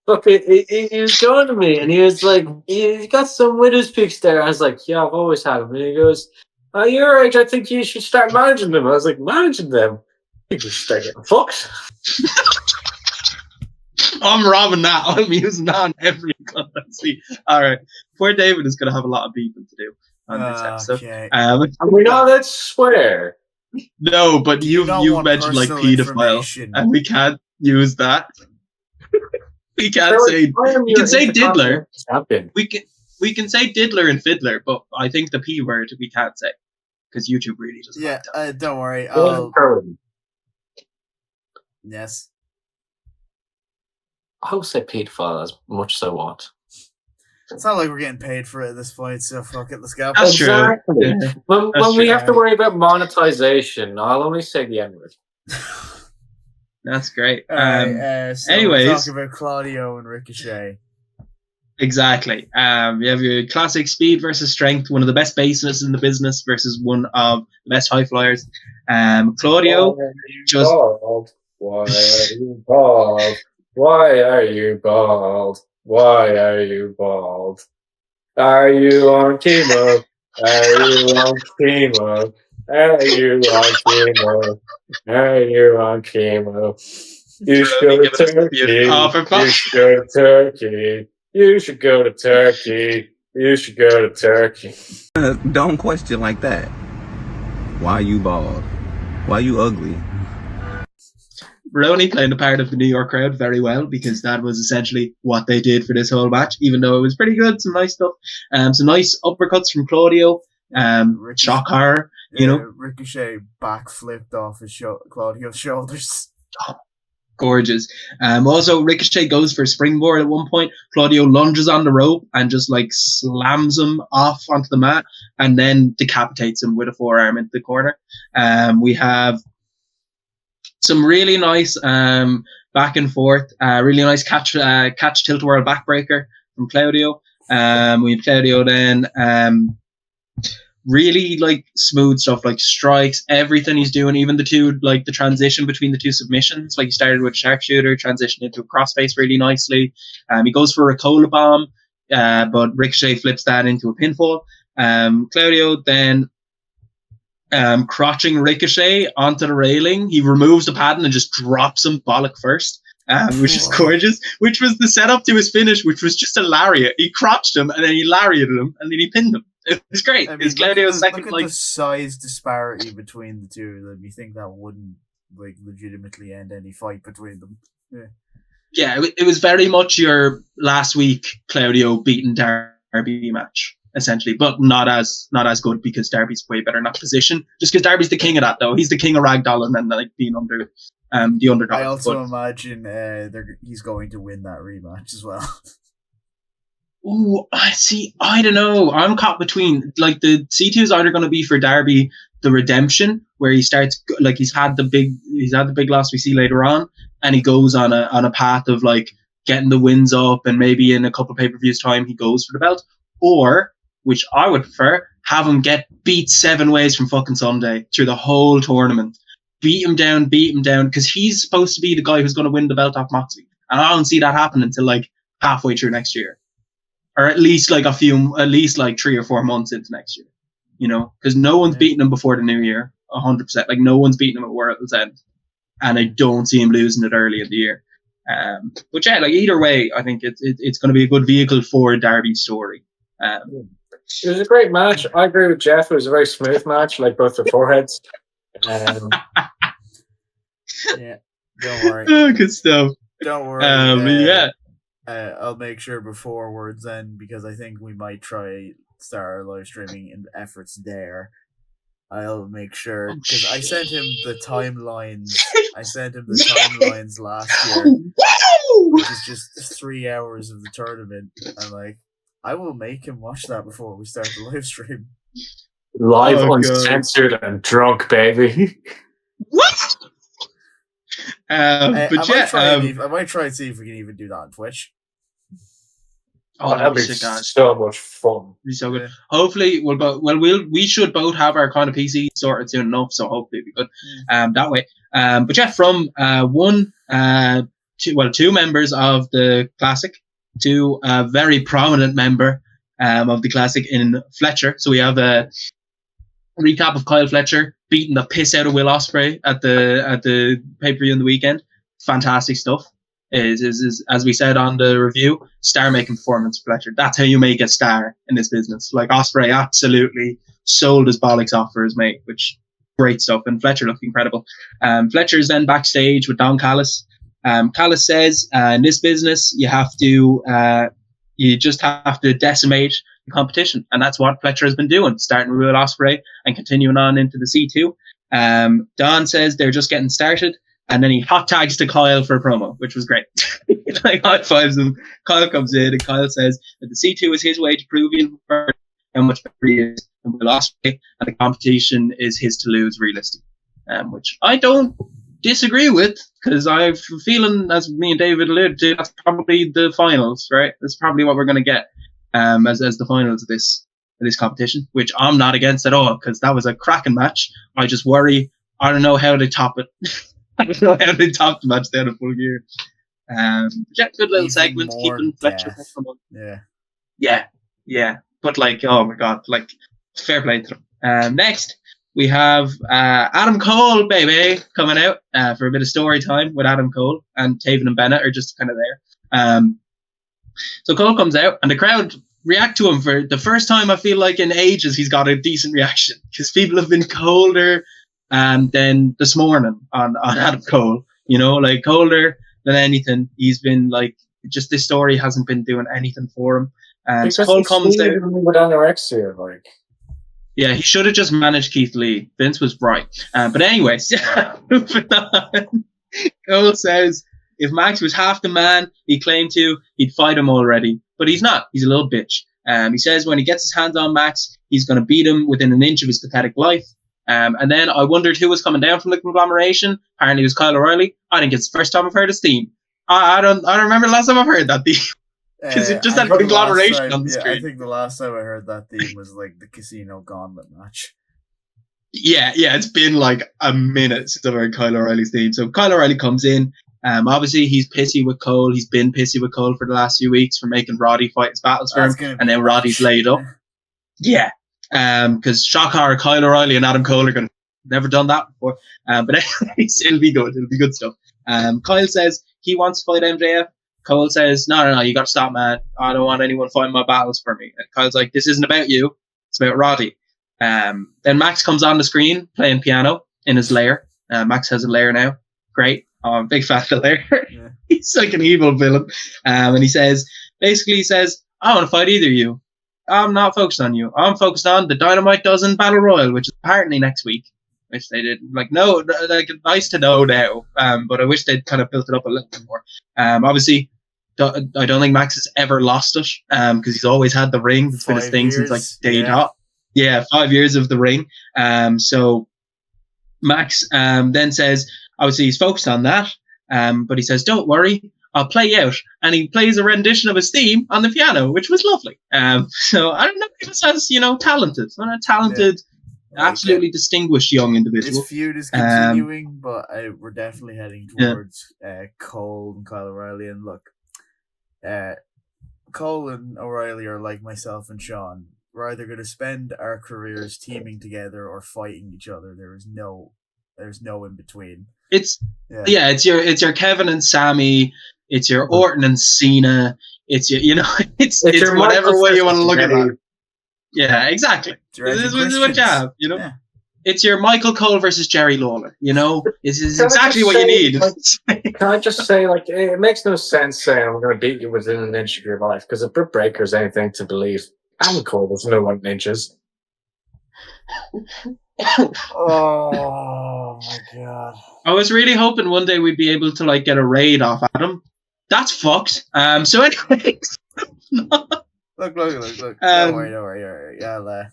Look, he was going to me, and he was like, he got some widow's peaks there. I was like, yeah, I've always had them. And he goes, oh, your age, I think you should start managing them. I was like, managing them? You just start getting fucked. I'm robbing that. I'm using that on every currency. All right. Poor David is going to have a lot of beeping to do on this episode. Okay. And we're not allowed to swear. No, but you've mentioned like pedophile, and we can't use that. We can't say. We can say diddler. We can say diddler and fiddler, but I think the P word we can't say because YouTube really doesn't. Yeah, like that. Don't worry. Yes. I'll say pedophile as much as I want. It's not like we're getting paid for it at this point, so fuck it, let's go. That's exactly. True. Yeah. When we have to worry about monetization, I'll only say the N-word. That's great. So anyways, we're talking about Claudio and Ricochet. Exactly. You have your classic speed versus strength, one of the best bases in the business versus one of the best high flyers. Claudio just. Why are you bald? Why are you bald? Why are you bald? Are you on chemo? Are you on chemo? Are you on chemo? Are you on chemo? You should go to Turkey. You should go to Turkey. You should go to Turkey. You should go to Turkey. Don't question like that. Why you bald? Why you ugly? Roney playing the part of the New York crowd very well because that was essentially what they did for this whole match, even though it was pretty good. Some nice stuff. Some nice uppercuts from Claudio. Shock horror, you know. Ricochet backflipped off Claudio's shoulders. Oh, gorgeous. Also, Ricochet goes for a springboard at one point. Claudio lunges on the rope and just like slams him off onto the mat and then decapitates him with a forearm into the corner. We have some really nice back and forth, really nice catch tilt-a-whirl backbreaker from Claudio. We have Claudio then really like smooth stuff, like strikes, everything he's doing, even the transition between the two submissions. Like he started with sharpshooter, transitioned into a crossface really nicely. He goes for a Cola bomb, but Ricochet flips that into a pinfall. Claudio then crotching Ricochet onto the railing. He removes the padding and just drops him bollock first, which is gorgeous, which was the setup to his finish, which was just a lariat. He crotched him and then he lariated him and then he pinned him. It was great. I mean, Claudio's second, look at the size disparity between the two. That you think that wouldn't like legitimately end any fight between them. Yeah, it was very much your last week Claudio beating Darby match, essentially, but not as good because Darby's way better in that position. Just because Darby's the king of that, though. He's the king of ragdoll and then like being under the underdog. I also imagine he's going to win that rematch as well. Ooh, I don't know. I'm caught between, like, the C2 is either going to be for Darby the redemption, where he starts like he's had the big loss we see later on, and he goes on a path of like getting the wins up, and maybe in a couple of pay-per-views time he goes for the belt, or, which I would prefer, have him get beat 7 ways from fucking Sunday through the whole tournament. Beat him down, because he's supposed to be the guy who's going to win the belt off Moxley, and I don't see that happen until like halfway through next year. Or at least like 3 or 4 months into next year, you know, because no one's beaten him before the new year, 100%. Like no one's beaten him at World's End, and I don't see him losing it early in the year. But yeah, like either way, I think it's going to be a good vehicle for Darby's story. It was a great match. I agree with Jeff. It was a very smooth match, like both the foreheads. Yeah, don't worry. Oh, good stuff. Don't worry. Yeah. I'll make sure before World's End, because I think we might try start our live streaming efforts there. I'll make sure, because I sent him the timelines. Last year, which is just 3 hours of the tournament. And like, I will make him watch that before we start the live stream. Live, uncensored, and drunk, baby. What? But I might try and see if we can even do that on Twitch. Oh, that'd be sick, guys. so much fun. It'd be so good. Yeah. Hopefully, we should both have our kind of PC sorted soon enough, so hopefully it'll be good that way. But yeah, from two members of the Classic to a very prominent member of the Classic in Fletcher. So we have a recap of Kyle Fletcher beating the piss out of Will Ospreay at the pay-per-view on the weekend. Fantastic stuff. Is as we said on the review, star-making performance for Fletcher. That's how you make a star in this business. Like, Ospreay absolutely sold his bollocks off for his mate, which great stuff. And Fletcher looked incredible. Fletcher is then backstage with Don Callis. Callis says, in this business, you just have to decimate the competition. And that's what Fletcher has been doing, starting with Will Ospreay and continuing on into the C2. Don says they're just getting started. And then he hot tags to Kyle for a promo, which was great. Like, high fives him. Kyle comes in and Kyle says that the C2 is his way to prove how much better he is than Will Ospreay, and the competition is his to lose, realistically. Which I don't disagree with, because I'm feeling, as me and David alluded to, that's probably the finals, right? That's probably what we're going to get as the finals of this competition, which I'm not against at all, because that was a cracking match. I just worry, I don't know how they top it. I don't know how they top the match down a full year. Yeah, good little segment, keeping Fletcher. Yeah. But like, oh my god, like, fair play to them. Next, we have Adam Cole, baby, coming out for a bit of story time with Adam Cole, and Taven and Bennett are just kind of there. So Cole comes out, and the crowd react to him for the first time, I feel like, in ages. He's got a decent reaction, because people have been colder than this morning on Adam Cole. You know, like, colder than anything. He's been like, just this story hasn't been doing anything for him. So Cole comes out with anorexia, like. Yeah, he should have just managed Keith Lee. Vince was right. But anyways, moving on. Cole says if Max was half the man he claimed to, he'd fight him already. But he's not. He's a little bitch. He says when he gets his hands on Max, he's going to beat him within an inch of his pathetic life. And then I wondered who was coming down from the conglomeration. Apparently it was Kyle O'Reilly. I think it's the first time I've heard his theme. I don't remember the last time I've heard that theme. Because it just had conglomeration on the screen. I think the last time I heard that theme was like the Casino Gauntlet match. Yeah, it's been like a minute since I've heard Kyle O'Reilly's theme. So Kyle O'Reilly comes in. Obviously he's pissy with Cole. He's been pissy with Cole for the last few weeks for making Roddy fight his battles for him. And then Roddy's laid up. Yeah. Because shock horror, Kyle O'Reilly and Adam Cole are going to never done that before. But anyways, it'll be good. It'll be good stuff. Kyle says he wants to fight MJF. Cole says, no, you got to stop, man. I don't want anyone fighting my battles for me. And Kyle's like, this isn't about you. It's about Roddy. Then Max comes on the screen playing piano in his lair. Max has a lair now. Great. I'm a big fan of the lair. Yeah. He's like an evil villain. And he says, I want to fight either of you. I'm not focused on you. I'm focused on the Dynamite Dozen Battle Royal, which is apparently next week. Which they did. Like, no, like, nice to know now. But I wish they'd kind of built it up a little bit more. Obviously, I don't think Max has ever lost it. Because he's always had the ring. It's been his thing since like day dot. Yeah, 5 years of the ring. So Max then says, obviously he's focused on that. But he says, don't worry, I'll play out. And he plays a rendition of his theme on the piano, which was lovely. So I don't know if it's as, talented. Absolutely distinguished young individual. This feud is continuing, but we're definitely heading towards Cole and Kyle O'Reilly. And look, Cole and O'Reilly are like myself and Sean. We're either going to spend our careers teaming together or fighting each other. There's no in between. It's your Kevin and Sammy. It's your Orton and Cena. It's your it's whatever way you want to look at it. Yeah, exactly. This is what you have, Yeah. It's your Michael Cole versus Jerry Lawler, It's exactly what you need. Can I just say, it makes no sense saying I'm going to beat you within an inch of your life, because if Britt Baker's anything to believe, Adam Cole doesn't know what inches. Oh my god! I was really hoping one day we'd be able to get a raid off Adam. That's fucked. So anyways. Look. Don't worry. Yeah, look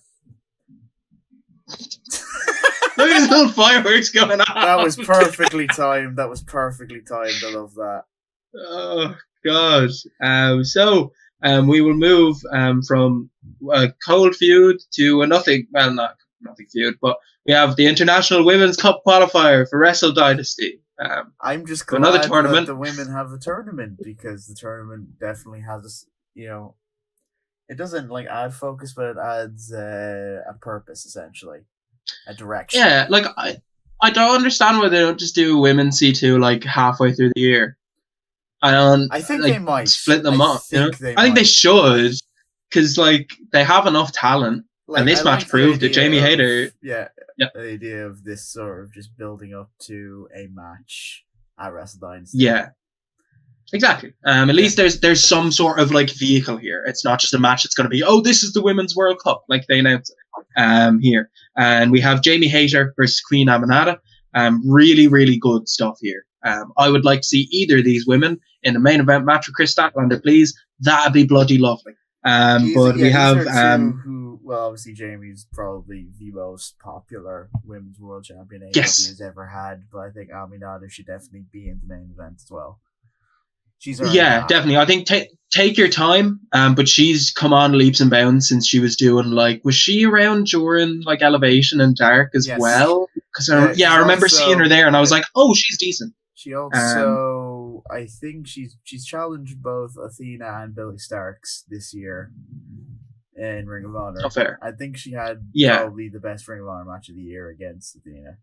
at these little fireworks going on. That was perfectly timed. I love that. Oh, God. So we will move from a cold feud to a nothing feud, but we have the International Women's Cup qualifier for Wrestle Dynasty. I'm just to glad another that tournament. the women have a tournament, because the tournament definitely has, it doesn't like add focus, but it adds a purpose, essentially, a direction. Yeah, like I don't understand why they don't just do women's C2 like halfway through the year. I think like, they might split them up. I think might. they should, because like they have enough talent, and this match proved it. Jamie Hayter. Yeah, the idea of this sort of just building up to a match at Wrestle Dynasty. Yeah, exactly. At least there's some sort of like vehicle here. It's not just a match. It's going to be, oh, this is the Women's World Cup, like they announced it here. And we have Jamie Hayter versus Queen Aminata. Really, really good stuff here. I would like to see either of these women in the main event match with Chris Statlander, please. That'd be bloody lovely. But we have well, obviously Jamie's probably the most popular women's world champion AEW has ever had, but I think Aminata should definitely be in the main event as well. Definitely. I think take your time, but she's come on leaps and bounds since she was doing was she around during like Elevation and Dark as well? Because I remember seeing her there, and I was like, oh, she's decent. She also, I think she's challenged both Athena and Billy Starks this year in Ring of Honor. Oh, fair. I think she had probably the best Ring of Honor match of the year against Athena.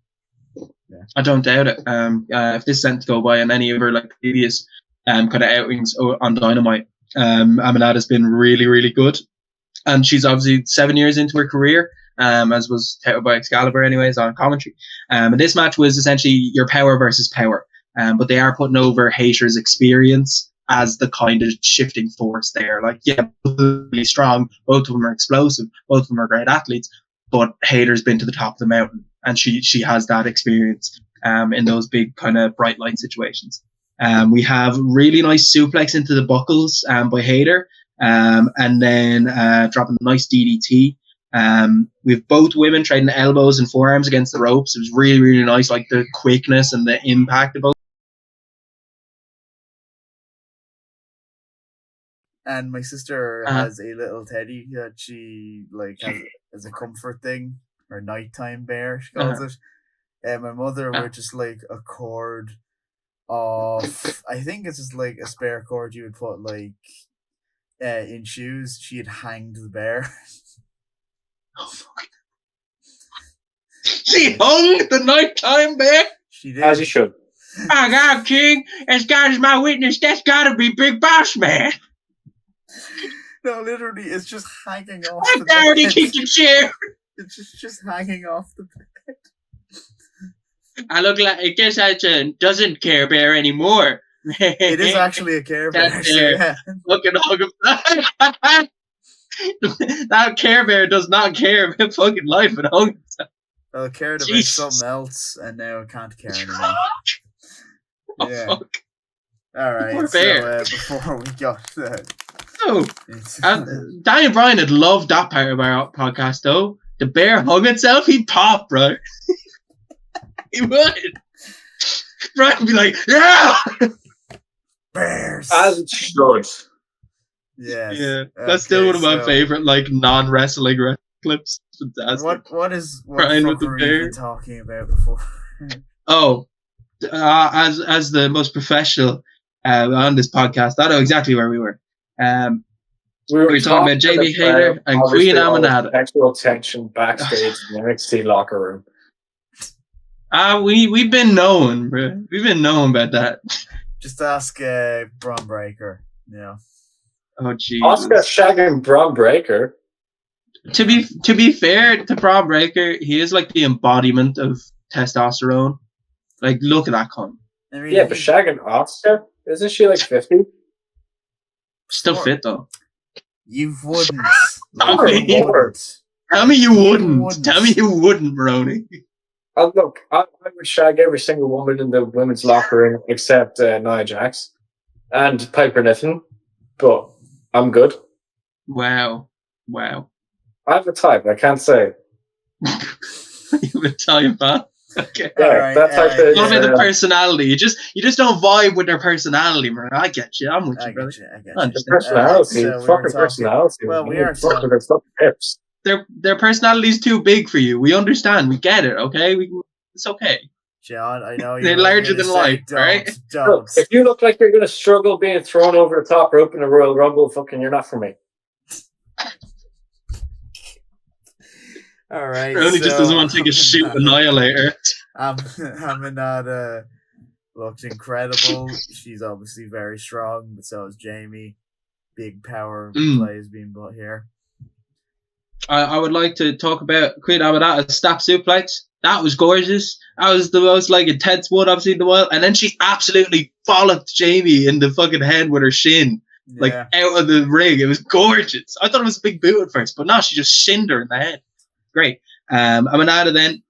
Yeah. I don't doubt it. If this sent to go by in any of her like previous kind of outings on Dynamite, Aminata's been really, really good, and she's obviously 7 years into her career. As was touted by Excalibur anyways on commentary. And this match was essentially your power versus power. But they are putting over Hayter's experience as the kind of shifting force there. Like, both of them are really strong, both of them are explosive, both of them are great athletes, but Hayter's been to the top of the mountain, and she has that experience in those big kind of bright light situations. We have really nice suplex into the buckles by Hayter, and then dropping a nice DDT. We have both women trading elbows and forearms against the ropes. It was really, really nice, like the quickness and the impact of both. And my sister has a little teddy that she has as a comfort thing, or nighttime bear, she calls it. And my mother would just a cord of, I think it's just a spare cord you would put in shoes. She had hanged the bear. Oh, fuck. She hung the nighttime bear? She did. As you should. My God, King, as God is my witness, that's gotta be Big Boss Man. No, literally, it's just hanging off the bed. I already kicked the chair. It's just hanging off the bed. I look like, I guess that's a doesn't Care Bear anymore. It is actually a Care Bear. Looking that Care Bear does not care about fucking life and home. Well, it cared about something else, and now it can't care anymore. Fuck. Alright, so before we got that. Daniel Bryan had loved that part of our podcast, though. The bear hung itself, he'd pop, bro. He would. Bryan would be like, yeah! Bears! As it should. Yes. Yeah, that's still one of my favorite, non-wrestling clips. Fantastic. What Bryan with the bear talking about before? As the most professional on this podcast, I know exactly where we were. We were talking about Jamie Hayter and Queen Aminata. Sexual tension backstage in the NXT locker room. We've been knowing, bro. We've been knowing about that. Just ask Braun Breaker. Yeah. Oh, jeez. Oscar shagging Braun Breaker. To be fair to Braun Breaker, he is like the embodiment of testosterone. Like, look at that cunt. I mean, but shagging Oscar? Isn't she 50? Still fit though. You wouldn't. Tell me you wouldn't. Tell me you wouldn't, Maroney. Look, I would shag every single woman in the women's locker room except Nia Jax and Piper Niven, but I'm good. Wow. I have a type, I can't say. You have a type, huh? Okay. Yeah, All right, that's how A little bit of personality. You just don't vibe with their personality, man. I get you. I'm with you, brother. I get I you. the understand. personality. So we were Fucking talking- personality. well, we are fucking their fucking hips. Their personality's too big for you. We understand. We get it. Okay, it's okay. John, I know They're you're larger gonna than say life, right? Look, Don't. if you look like you're gonna struggle being thrown over the top rope in a Royal Rumble, fucking, you're not for me. All right. Ronnie just doesn't want to take a shoot annihilator. Aminata looks incredible. She's obviously very strong, but so is Jamie. Big power plays being brought here. I would like to talk about Queen Aminata's stop suplex. That was gorgeous. That was the most intense one I've seen in a while. And then she absolutely bollocked Jamie in the fucking head with her shin, out of the ring. It was gorgeous. I thought it was a big boot at first, but no, she just shinned her in the head. Great. Aminata then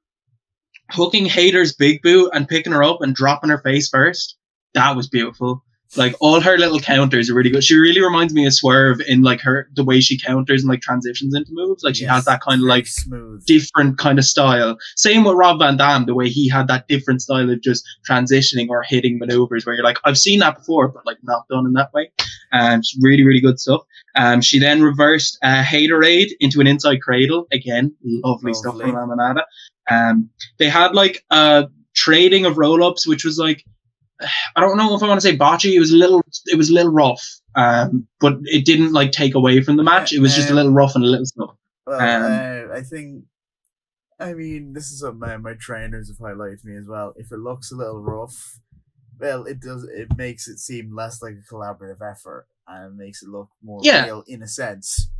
hooking Hayter's big boot and picking her up and dropping her face first. That was beautiful. Like, all her little counters are really good. She really reminds me of Swerve in the way she counters and transitions into moves. Like, she has that kind of smooth, different kind of style. Same with Rob Van Dam, the way he had that different style of just transitioning or hitting maneuvers where you're like, I've seen that before, but not done in that way. It's really, really good stuff. She then reversed Haterade into an inside cradle. Again, lovely stuff from Aminata. They had a trading of roll-ups, which was I don't know if I want to say botchy. It was a little rough, but it didn't take away from the match. It was just a little rough and a little slow. Well, I mean, this is something my trainers have highlighted to me as well. If it looks a little rough, well, it makes it seem less like a collaborative effort and makes it look more real in a sense.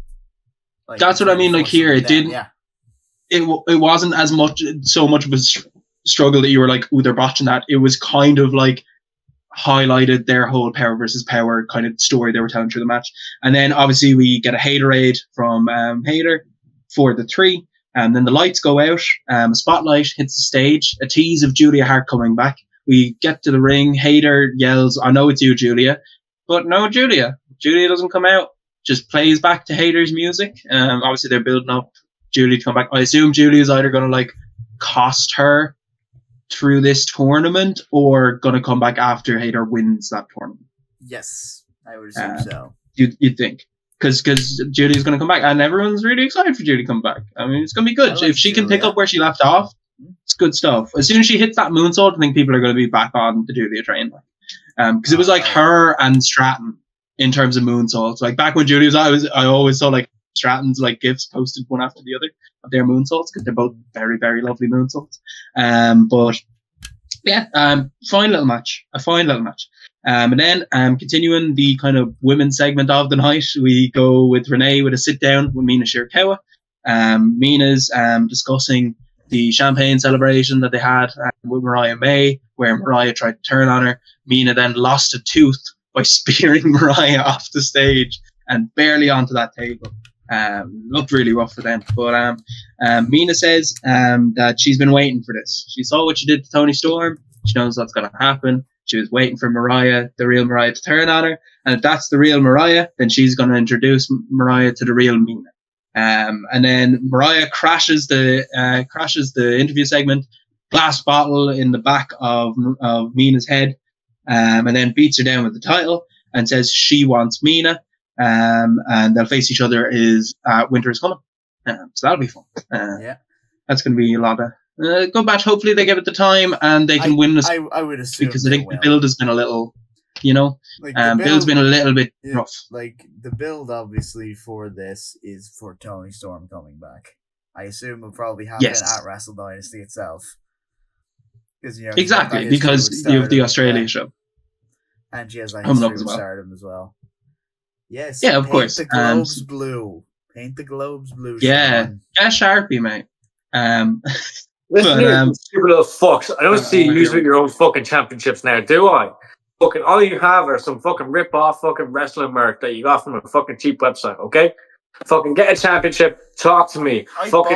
That's what I mean. Here, it didn't. Yeah. It wasn't so much of a struggle that you were ooh, they're botching that. It was kind of highlighted their whole power versus power kind of story they were telling through the match. And then obviously we get a Haterade from Hayter for the 3. And then the lights go out. A spotlight hits the stage. A tease of Julia Hart coming back. We get to the ring. Hayter yells, "I know it's you, Julia." But no, Julia doesn't come out. Just plays back to Hayter's music. Obviously they're building up Julia to come back. I assume Julia's either going to cost her through this tournament or going to come back after Hayter wins that tournament. Yes, I would assume so. You'd think. Because Julia's going to come back, and everyone's really excited for Julia to come back. I mean, it's going to be good. If she can pick up where she left off, it's good stuff. As soon as she hits that moonsault, I think people are going to be back on the Julia train. Because it was her and Stratton in terms of moonsaults. Back when Julia was I always saw Stratton's gifs posted one after the other of their moonsaults because they're both very, very lovely moonsaults. But yeah, fine little match. And then continuing the kind of women's segment of the night, we go with Renee with a sit down with Mina Shirakawa. Mina's discussing the champagne celebration that they had with Mariah May, where Mariah tried to turn on her. Mina then lost a tooth by spearing Mariah off the stage and barely onto that table. Looked really rough for them. But Mina says that she's been waiting for this. She saw what she did to Toni Storm. She knows what's going to happen. She was waiting for Mariah, the real Mariah, to turn on her. And if that's the real Mariah, then she's going to introduce Mariah to the real Mina. And then Mariah crashes the interview segment, glass bottle in the back of Mina's head, and then beats her down with the title and says she wants Mina. And they'll face each other Winter is Coming. So that'll be fun. That's going to be a lot of good match. Hopefully they give it the time and they can win this. I would assume because I think the build has been a little, build's been a little bit rough. The build obviously for this is for Toni Storm coming back. I assume it'll probably happen at Wrestle Dynasty itself. Exactly, because you have the Australia show. And she has a history with Stardom as well. Yes. Yeah, of course. The globes blue. Paint the globes blue. Yeah. Get Sharpie, mate. Listen, you stupid little fucks. I don't see you using your own fucking championships now, do I? Fucking all you have are some fucking rip-off fucking wrestling merch that you got from a fucking cheap website, okay? Fucking get a championship. Talk to me.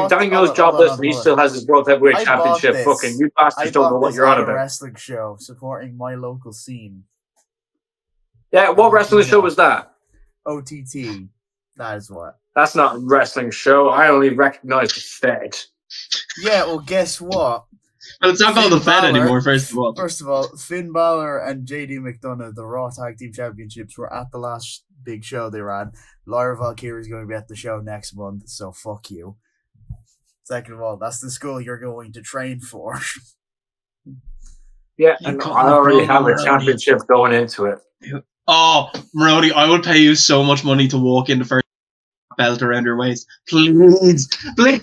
Daniel's jobless and he still has his World Heavyweight Championship. Fucking you bastards don't know what you're on about. Wrestling show supporting my local scene. Yeah, what wrestling show was that? OTT. That is what. That's not a wrestling show. I only recognize the Fed. Yeah, well, guess what? Well, it's not called the Fed Balor- anymore, first of all. First of all, Finn Balor and JD McDonough, the Raw Tag Team Championships, were at the last big show they ran. Laura Valkyrie is going to be at the show next month, so fuck you. Second of all, that's the school you're going to train for. Yeah, You and cut I the already promo, have a Marody. championship going into it. Oh, Marody, I would pay you so much money to walk in the first belt around your waist. Please. I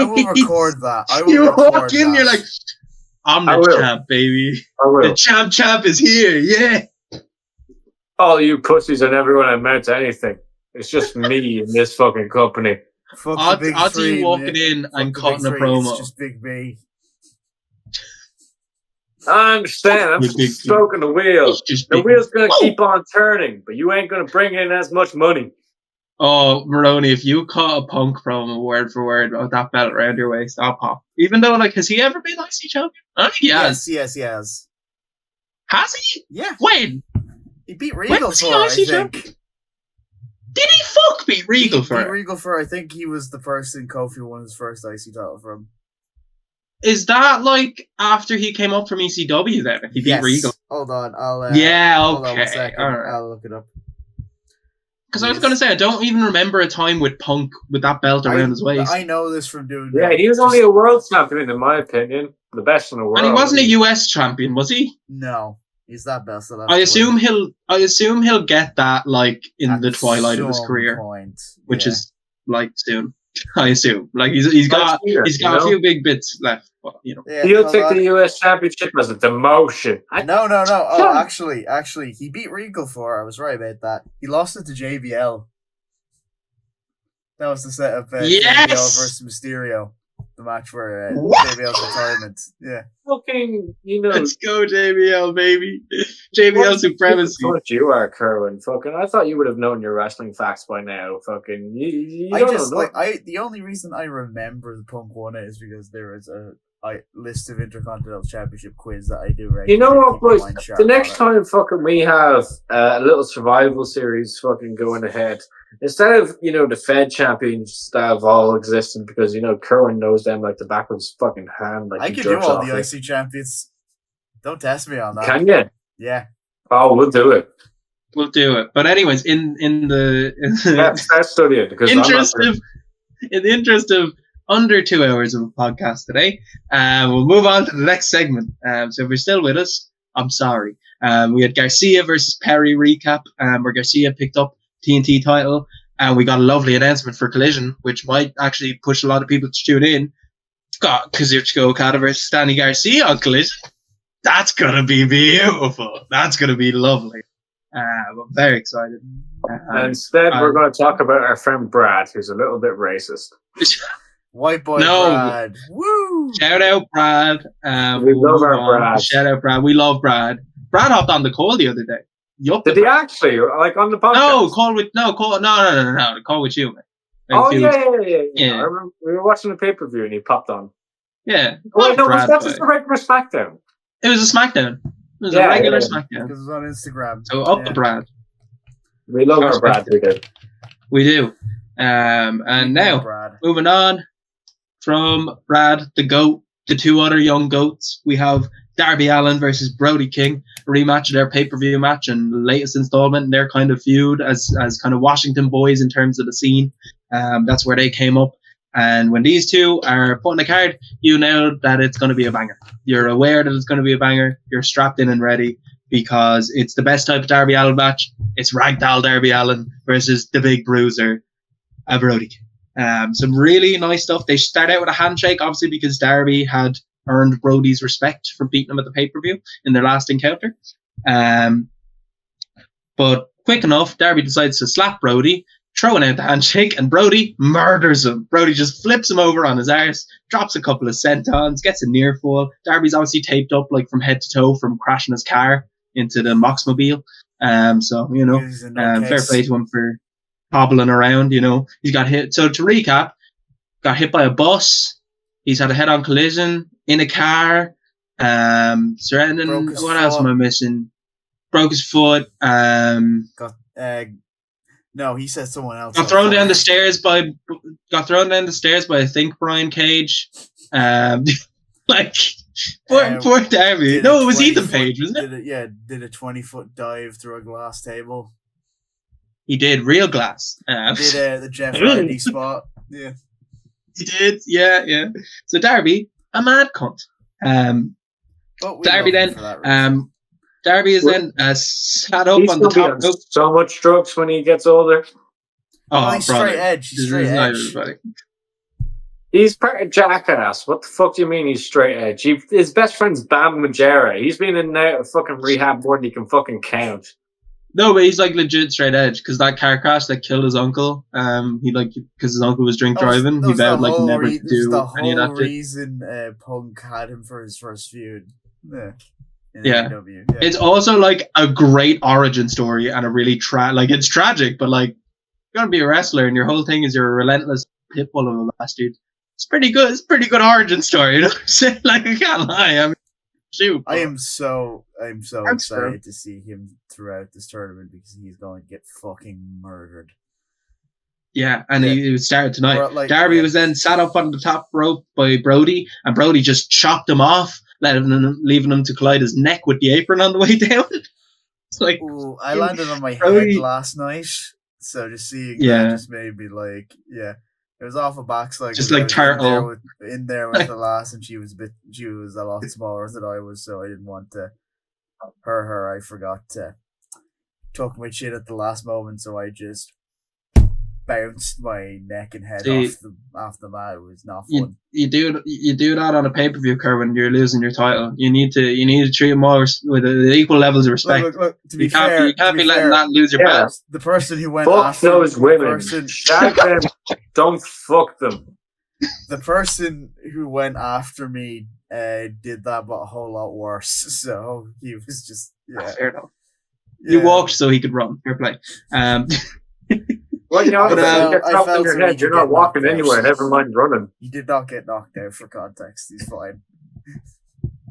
will record that. I will You record walk in, that. you're like, I'm I the will. champ, baby. I will. The champ is here, yeah. All you pussies are never going to amount to anything. It's just me in this fucking company. Fuck the Odds big of three, you walking man. in Fuck and the cutting big a three, promo. It's just Big B. I understand. I'm Big, big, stroking the wheel. It's just The big. wheel's going to Whoa! keep on turning, but you ain't going to bring in as much money. Oh, Maroney, if you cut a Punk promo word for word about that belt around your waist, I'll pop. Even though, like, has he ever been IC champion? I think he has. Yes. Has he? Yeah. When? He beat When Regal was for he it, I IC think. champion? Did he fuck beat Regal He for beat it? Regal for it. I think he was the person Kofi won his first IC title from. Is that, like, after he came up from ECW then? He beat Regal? Hold on, I'll Yeah, hold on okay. one second. Alright. I'll look it up. Because I was going to say, I don't even remember a time with Punk with that belt around his waist. I know this from doing Yeah, he was only a world champion, in my opinion. The best in the world. And he wasn't a US champion, was he? No, he's that best. So I assume he'll get that, like, in the twilight of his career, point, which yeah. is like soon. I assume, like he's got a few big bits left, but you know. Yeah, He'll hold take on. the US championship as a demotion. No. Oh, actually, he beat Regal for it. I was right about that. He lost it to JBL. That was the setup. Yes! JBL versus Mysterio, the match for What? JBL's retirement. Yeah. Fucking, you know. Let's go, JBL, baby. JBL what supremacy. cunt you are, Kerwin. Fucking, I thought you would have known your wrestling facts by now. Fucking, you don't know. The only reason I remember the Punk one is because there is a list of Intercontinental Championship quiz that I do regularly. You know what, keep my boys? mind sharp The next on it. time fucking we have a little survival series fucking going ahead, instead of, you know, the Fed champions that have all existed, because, you know, Kerwin knows them like the back of his fucking hand. Like I he can do jerks all off the it. IC champions. Don't test me on that. Can you? Yeah. Oh, we'll do it. We'll do it. But anyways, in the Let's study it, because in the interest of under 2 hours of a podcast today, we'll move on to the next segment. So if you're still with us, I'm sorry. We had Garcia versus Perry recap, where Garcia picked up TNT title, and we got a lovely announcement for Collision, which might actually push a lot of people to tune in. Got Kazuchika Okada versus Stanley Garcia on Collision. That's gonna be beautiful. That's gonna be lovely. I'm very excited. And instead, we're going to talk about our friend Brad, who's a little bit racist. White boy No. Brad. Woo! Shout out Brad. We love our Brad. Shout out Brad. We love Brad. Brad hopped on the call the other day. Yup. Did he actually? Like on the podcast? No, call with call with you, man. Oh, yeah. Yeah. I remember we were watching the pay-per-view and he popped on. Yeah. Wait, no, Brad, that's just a regular SmackDown. it was a SmackDown. It was a Yeah, regular yeah. SmackDown. Because it was on Instagram. So up the Brad. We love our Brad, we do. We do. And now, Brad. moving on from Brad, the GOAT, to two other young GOATs. We have Darby Allin versus Brody King, a rematch of their pay-per-view match and the latest installment in their kind of feud as kind of Washington boys in terms of the scene. That's where they came up. And when these two are putting a card, you know that it's going to be a banger. You're aware that it's going to be a banger. You're strapped in and ready because it's the best type of Darby Allin match. It's Ragdoll Darby Allin versus the Big Bruiser, Brody King. Some really nice stuff. They start out with a handshake, obviously, because Darby had earned Brody's respect from beating him at the pay-per-view in their last encounter. But quick enough, Darby decides to slap Brody, throwing out the handshake, and Brody murders him. Brody just flips him over on his arse, drops a couple of sentons, gets a near fall. Darby's obviously taped up like from head to toe from crashing his car into the Moxmobile. So, you know, fair play to him for hobbling around, you know. He's got hit. So to recap, got hit by a bus. He's had a head-on collision in a car. Surrounding, what else am I missing? Broke his foot. No, he said someone else. Got thrown down the stairs by I think Brian Cage. Like Poor Darby. No, it was Ethan Page, wasn't it? Did a 20-foot dive through a glass table. He did real glass. Did the Jeff Hardy spot. Yeah. He did, yeah. So Darby, a mad cunt. Darby then, Darby is then sat up on the top rope. So much drugs when he gets older. Oh, he's straight edge. He's straight edge. He's part of Jackass. What the fuck do you mean he's straight edge? His best friend's Bam Margera. He's been in and out of fucking rehab more than you can fucking count. No, but he's like legit straight edge because that car crash that killed his uncle. Because his uncle was drink driving. He vowed like never to do any of that. The reason Punk had him for his first feud. Yeah. It's also like a great origin story and a really it's tragic, but like you're gonna be a wrestler and your whole thing is you're a relentless pit bull of a bastard. It's pretty good. It's a pretty good origin story. You know what I'm saying? Like I can't lie. I mean, shoot. I'm so excited to see him throughout this tournament because he's going to get fucking murdered. Yeah, and he started tonight. Darby was then sat up on the top rope by Brody, and Brody just chopped him off, leaving him to collide his neck with the apron on the way down. It's like, ooh, I landed on my head last night, so just seeing that just made me like, it was off a backslide. Just like Turtle in there with the lass, and she was a lot smaller than I was, so I didn't want to hurt her. I forgot to talk my shit at the last moment, so I just bounced my neck and head off the mat. It was not fun. You do that on a pay-per-view, Kerr, when you're losing your title. You need to treat them all with equal levels of respect. Look, you can't be letting that lose your belt. The person who went fuck after those women. Don't fuck them. The person who went after me did that, but a whole lot worse. So he was just fair enough. Yeah. You walked so he could run. Fair play. Well, you know, you're not walking anywhere, never mind running. He did not get knocked out for context. He's fine.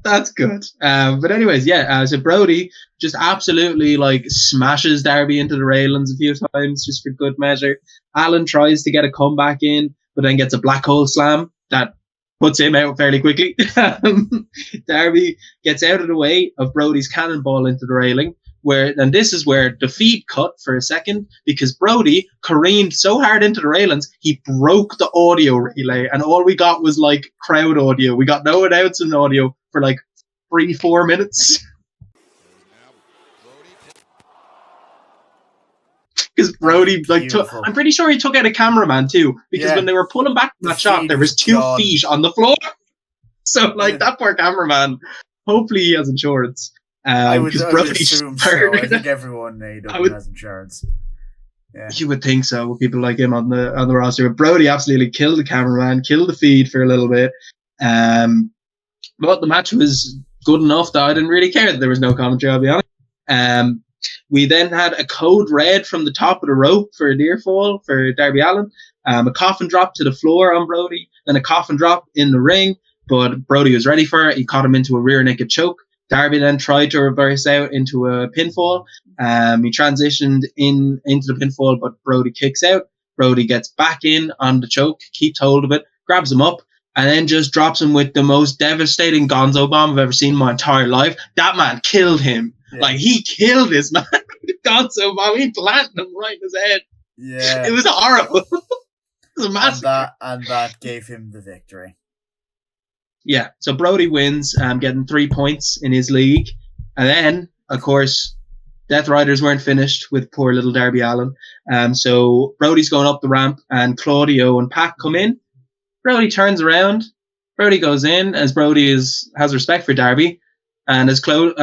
That's good. But anyways, so Brody just absolutely like smashes Darby into the railings a few times just for good measure. Alan tries to get a comeback in, but then gets a black hole slam that puts him out fairly quickly. Darby gets out of the way of Brody's cannonball into the railing. And this is where the feed cut for a second because Brody careened so hard into the railings he broke the audio relay, and all we got was like crowd audio. We got no announcing audio for like 3-4 minutes because Brody I'm pretty sure he took out a cameraman too because when they were pulling back from that shot there was 2 feet on the floor. So like that poor cameraman. Hopefully he has insurance. I would assume so. I think everyone in AEW has insurance. Yeah. You would think so with people like him on the roster. But Brody absolutely killed the cameraman, killed the feed for a little bit. But the match was good enough that I didn't really care that there was no commentary, I'll be honest. We then had a code red from the top of the rope for a near fall for Darby Allin. A coffin drop to the floor on Brody, then a coffin drop in the ring. But Brody was ready for it. He caught him into a rear naked choke. Darby then tried to reverse out into a pinfall. He transitioned into the pinfall, but Brody kicks out. Brody gets back in on the choke, keeps hold of it, grabs him up, and then just drops him with the most devastating gonzo bomb I've ever seen in my entire life. That man killed him. Yeah. Like, he killed this man with the gonzo bomb. He planted him right in his head. Yeah. It was horrible. It was a massacre. And that gave him the victory. Yeah, so Brody wins, getting 3 points in his league. And then, of course, Death Riders weren't finished with poor little Darby Allin. So Brody's going up the ramp, and Claudio and Pac come in. Brody turns around. Brody goes in, as Brody has respect for Darby. And as Claudio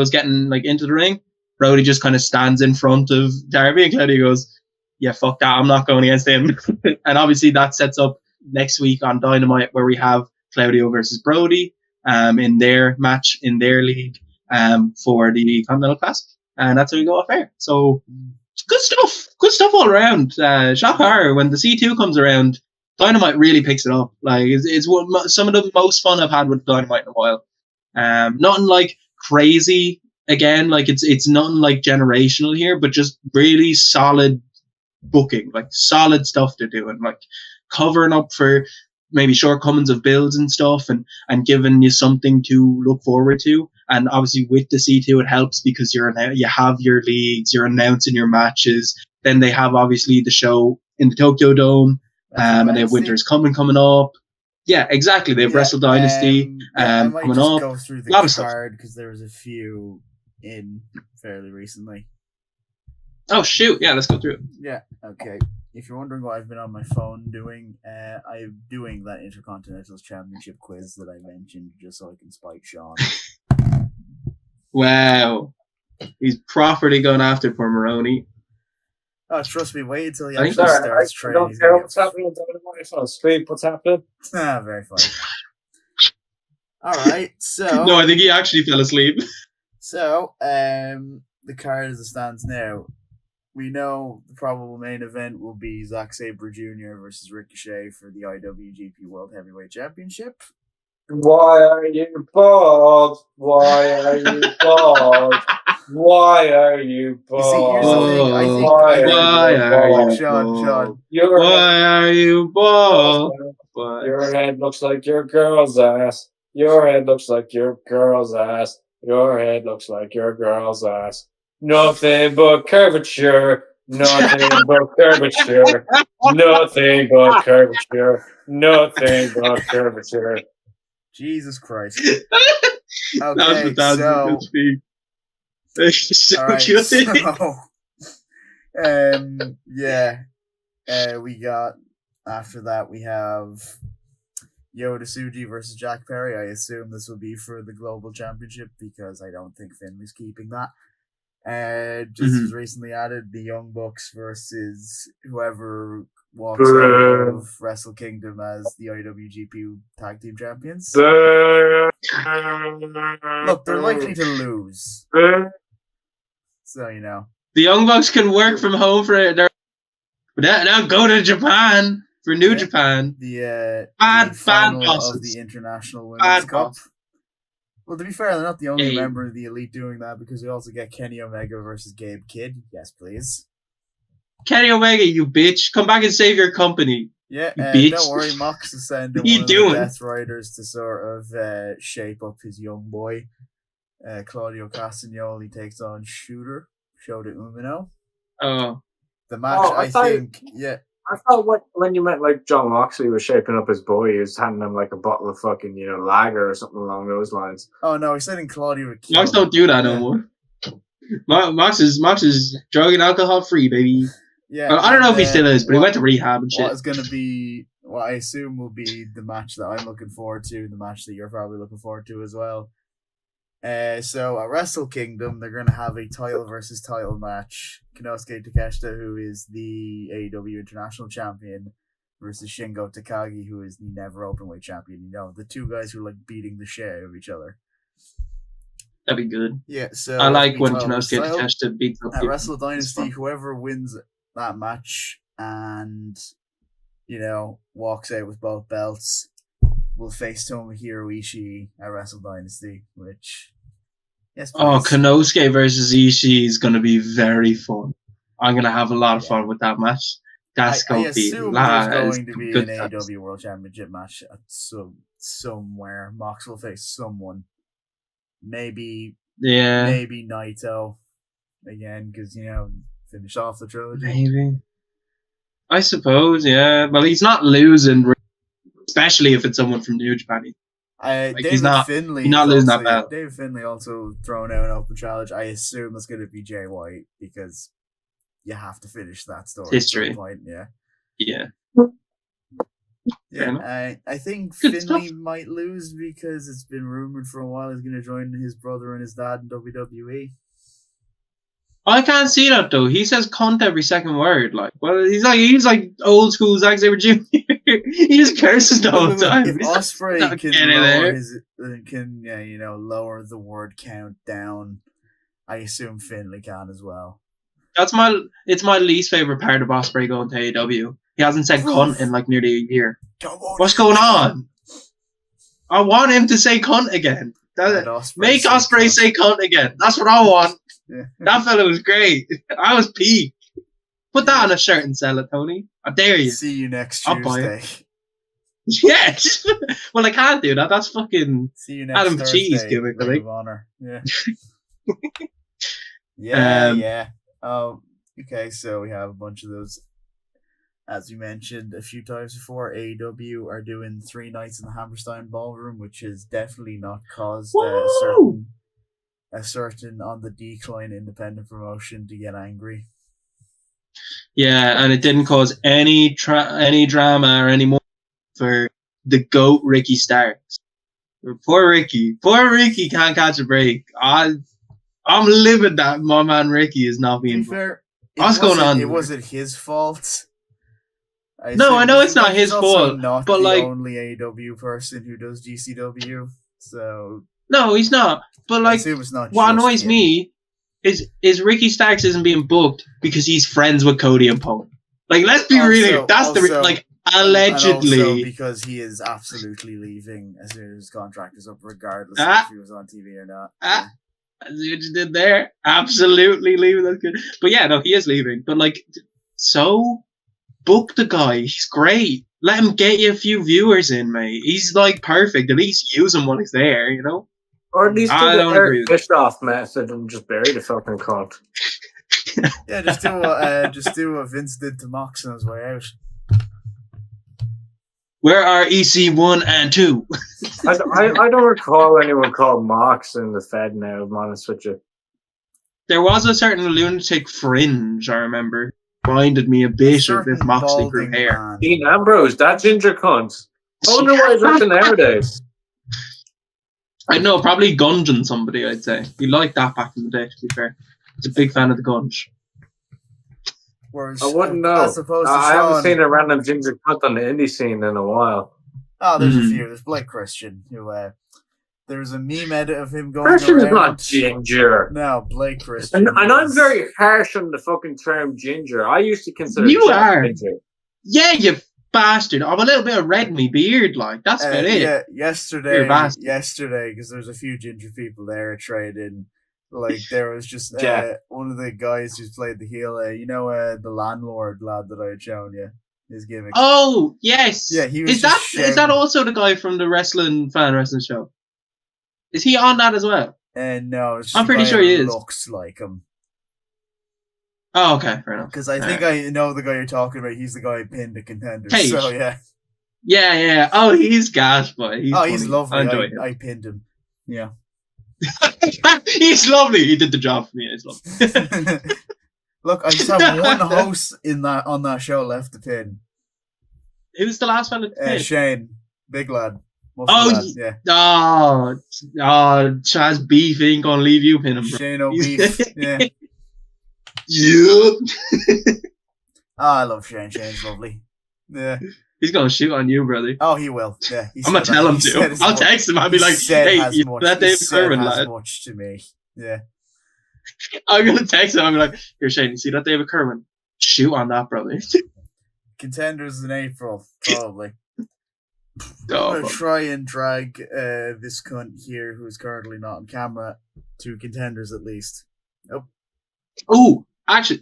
is getting like into the ring, Brody just kind of stands in front of Darby, and Claudio goes, yeah, fuck that, I'm not going against him. And obviously that sets up next week on Dynamite, where we have Claudio versus Brody in their match in their league for the Continental Classic, and that's how we go off air. So good stuff all around. Shock horror, when the C2 comes around, Dynamite really picks it up. Like it's some of the most fun I've had with Dynamite in a while. Nothing like crazy again, like it's nothing like generational here, but just really solid booking, like solid stuff they're doing, like covering up for maybe shortcomings of builds and stuff, and giving you something to look forward to. And obviously with the C2 it helps because you have your leagues, you're announcing your matches. Then they have obviously the show in the Tokyo Dome, and they have Winter's coming up. Yeah, exactly. They have Wrestle Dynasty I might coming just up. go through the lot of stuff. card because there was a few in fairly recently. Oh shoot! Yeah, let's go through it. Yeah. Okay. If you're wondering what I've been on my phone doing, I'm doing that Intercontinental Championship quiz that I mentioned just so I can spite Sean. Wow, he's properly going after poor Maroney. Oh, trust me, wait until he I actually starts training. Don't care what's happening. Sleep. What's happening? Very funny. All right, so No, I think he actually fell asleep. So, the card as it stands now, we know the probable main event will be Zack Sabre Jr. versus Ricochet for the IWGP World Heavyweight Championship. Why are you bald? Why are you bald? Why are you bald? You see, here's the thing. I think Why are you Sean, bald? Why are you bald? Your head looks like your girl's ass. Your head looks like your girl's ass. Your head looks like your girl's ass. Nothing but curvature. Nothing but curvature. Nothing but curvature. Nothing but curvature. Jesus Christ. Okay, so... we got... After that, we have... Yoda Tsuji versus Jack Perry. I assume this will be for the Global Championship because I don't think Finley's keeping that. As recently added, the Young Bucks versus whoever walks out of Wrestle Kingdom as the IWGP Tag Team Champions. Look, they're likely to lose. So, you know. The Young Bucks can work from home for it. But now go to Japan. For New Japan. The final bosses of the International Women's Cup. Well, to be fair, they're not the only member of the Elite doing that because we also get Kenny Omega versus Gabe Kidd. Yes, please. Kenny Omega, you bitch. Come back and save your company. Yeah, bitch. Don't worry, Mox is sending one of the Death Riders to sort of shape up his young boy. Claudio Castagnoli takes on Shota Umino. Oh. The match, I think. I thought when you meant like John Moxley was shaping up his boy, he was handing him like a bottle of fucking, lager or something along those lines. Oh no, he's sending Claudio. Mox don't do that no more. Mox is drug and alcohol free, baby. Yeah, I don't know if he still is, but he went to rehab and shit. What is going to be, what I assume will be the match that I'm looking forward to, the match that you're probably looking forward to as well. So at Wrestle Kingdom, they're going to have a title versus title match. Konosuke Takeshita, who is the AEW International Champion, versus Shingo Takagi, who is the Never Openweight Champion. The two guys who are like beating the shit out of each other. That'd be good. Yeah, so I like when Konosuke Takeshita beats up at Wrestle Dynasty. Whoever wins that match and walks out with both belts will face Tomohiro Ishii at Wrestle Dynasty, which yes. Please. Oh, Konosuke versus Ishii is going to be very fun. I'm going to have a lot of fun with that match. That's going to be. I assume there's going to be an AEW World Championship match at somewhere. Mox will face someone. Maybe Naito again because finish off the trilogy. Maybe. I suppose, yeah. Well, he's not losing, especially if it's someone from New Japan. David Finlay. He's not losing that battle. David Finlay also thrown out an open challenge. I assume it's going to be Jay White because you have to finish that story. History. At some point, yeah. Yeah. Yeah, I think Finlay might lose because it's been rumored for a while he's going to join his brother and his dad in WWE. I can't see that though. He says "cunt" every second word. He's like old school Zack Sabre Jr. He just curses the whole time. If Ospreay can lower the word count down, I assume Finlay can as well. It's my least favorite part of Ospreay going to AEW. He hasn't said "cunt" in like nearly a year. What's going on? I want him to say "cunt" again. Make Ospreay say "cunt" again. That's what I want. Yeah. That fella was great. I was peaked. Put that on a shirt and sell it, Tony. I dare you. See you next Tuesday. Yeah. Well, I can't do that. That's fucking See you next Adam Thursday. Cheese gimmick, I Ring think. of Honor. Yeah. Yeah. Okay, so we have a bunch of those. As we mentioned a few times before, AEW are doing 3 nights in the Hammerstein Ballroom, which has definitely not caused a certain on the decline independent promotion to get angry. Yeah, and it didn't cause any drama or any more for the GOAT Ricky Starks. Poor Ricky can't catch a break. I'm livid that my man Ricky is not being. To be fair, what's going on? It wasn't his fault. I know it's not his fault, not but the like only AEW person who does GCW. So no, he's not. But like, what annoys me is Ricky Starks isn't being booked because he's friends with Cody and Punk. Like, let's be real. That's allegedly, and also because he is absolutely leaving as soon as his contract is up, regardless if he was on TV or not. I see what you did there. Absolutely leaving. That's good. But yeah, no, he is leaving. But like, so book the guy. He's great. Let him get you a few viewers in, mate. He's like perfect. At least use him while he's there, you know? Or at least do the Eric Bischoff method and just bury the fucking cunt. Yeah, just do what Vince did to Mox on his way out. Where are EC1 and 2? I don't recall anyone called Mox in the Fed now, if I'm honest with you. There was a certain lunatic fringe, I remember. Reminded me a bit of if Moxley grew hair. Dean Ambrose, that ginger cunt. I wonder why he's looking nowadays. I know, probably gunging somebody, I'd say. He liked that back in the day, to be fair. He's a big fan of the gunge. Whereas, I wouldn't know. I haven't seen a random ginger cunt on the indie scene in a while. Oh, there's a few. There's Blake Christian, who there's a meme edit of him going Christian's around. not ginger. No, Blake Christian. And I'm very harsh on the fucking term ginger. I used to consider you are ginger. Yeah, you bastard. I'm a little bit of red in my beard, like, that's about it. Yeah, yesterday, because there's a few ginger people there trading. Like, there was just one of the guys who's played the heel, the landlord lad that I had shown you, his gimmick. Oh, yes. Yeah, he was is that also the guy from the wrestling show? Is he on that as well? No, it's just I'm pretty sure he is. Looks like him. Oh, okay, fair enough. Because I think I know the guy you're talking about. He's the guy who pinned the Contenders. Paige. So yeah. Yeah. Oh, he's gas, boy. He's lovely. I enjoy him. I pinned him. Yeah. He's lovely. He did the job for me. He's lovely. Look, I just have one host on that show left to pin. Who's the last one to pin? Shane, big lad. Lad. Yeah. Oh, Chaz Beef ain't gonna leave you pin him, bro. Shane O'Beef. Yeah. Yeah. I love Shane. Shane's lovely. Yeah. He's gonna shoot on you, brother. Oh, he will. Yeah. I'm gonna tell him to. I'll text him. I'll be like, "Hey, that David Kerwin lad." Much to me. Yeah. I'm gonna text him. I'm like, "Here, Shane, you see that David Kerwin? Shoot on that, brother." Contenders in April, probably. Oh, I'm gonna try and drag this cunt here, who is currently not on camera, to Contenders at least. Nope. Oh, actually,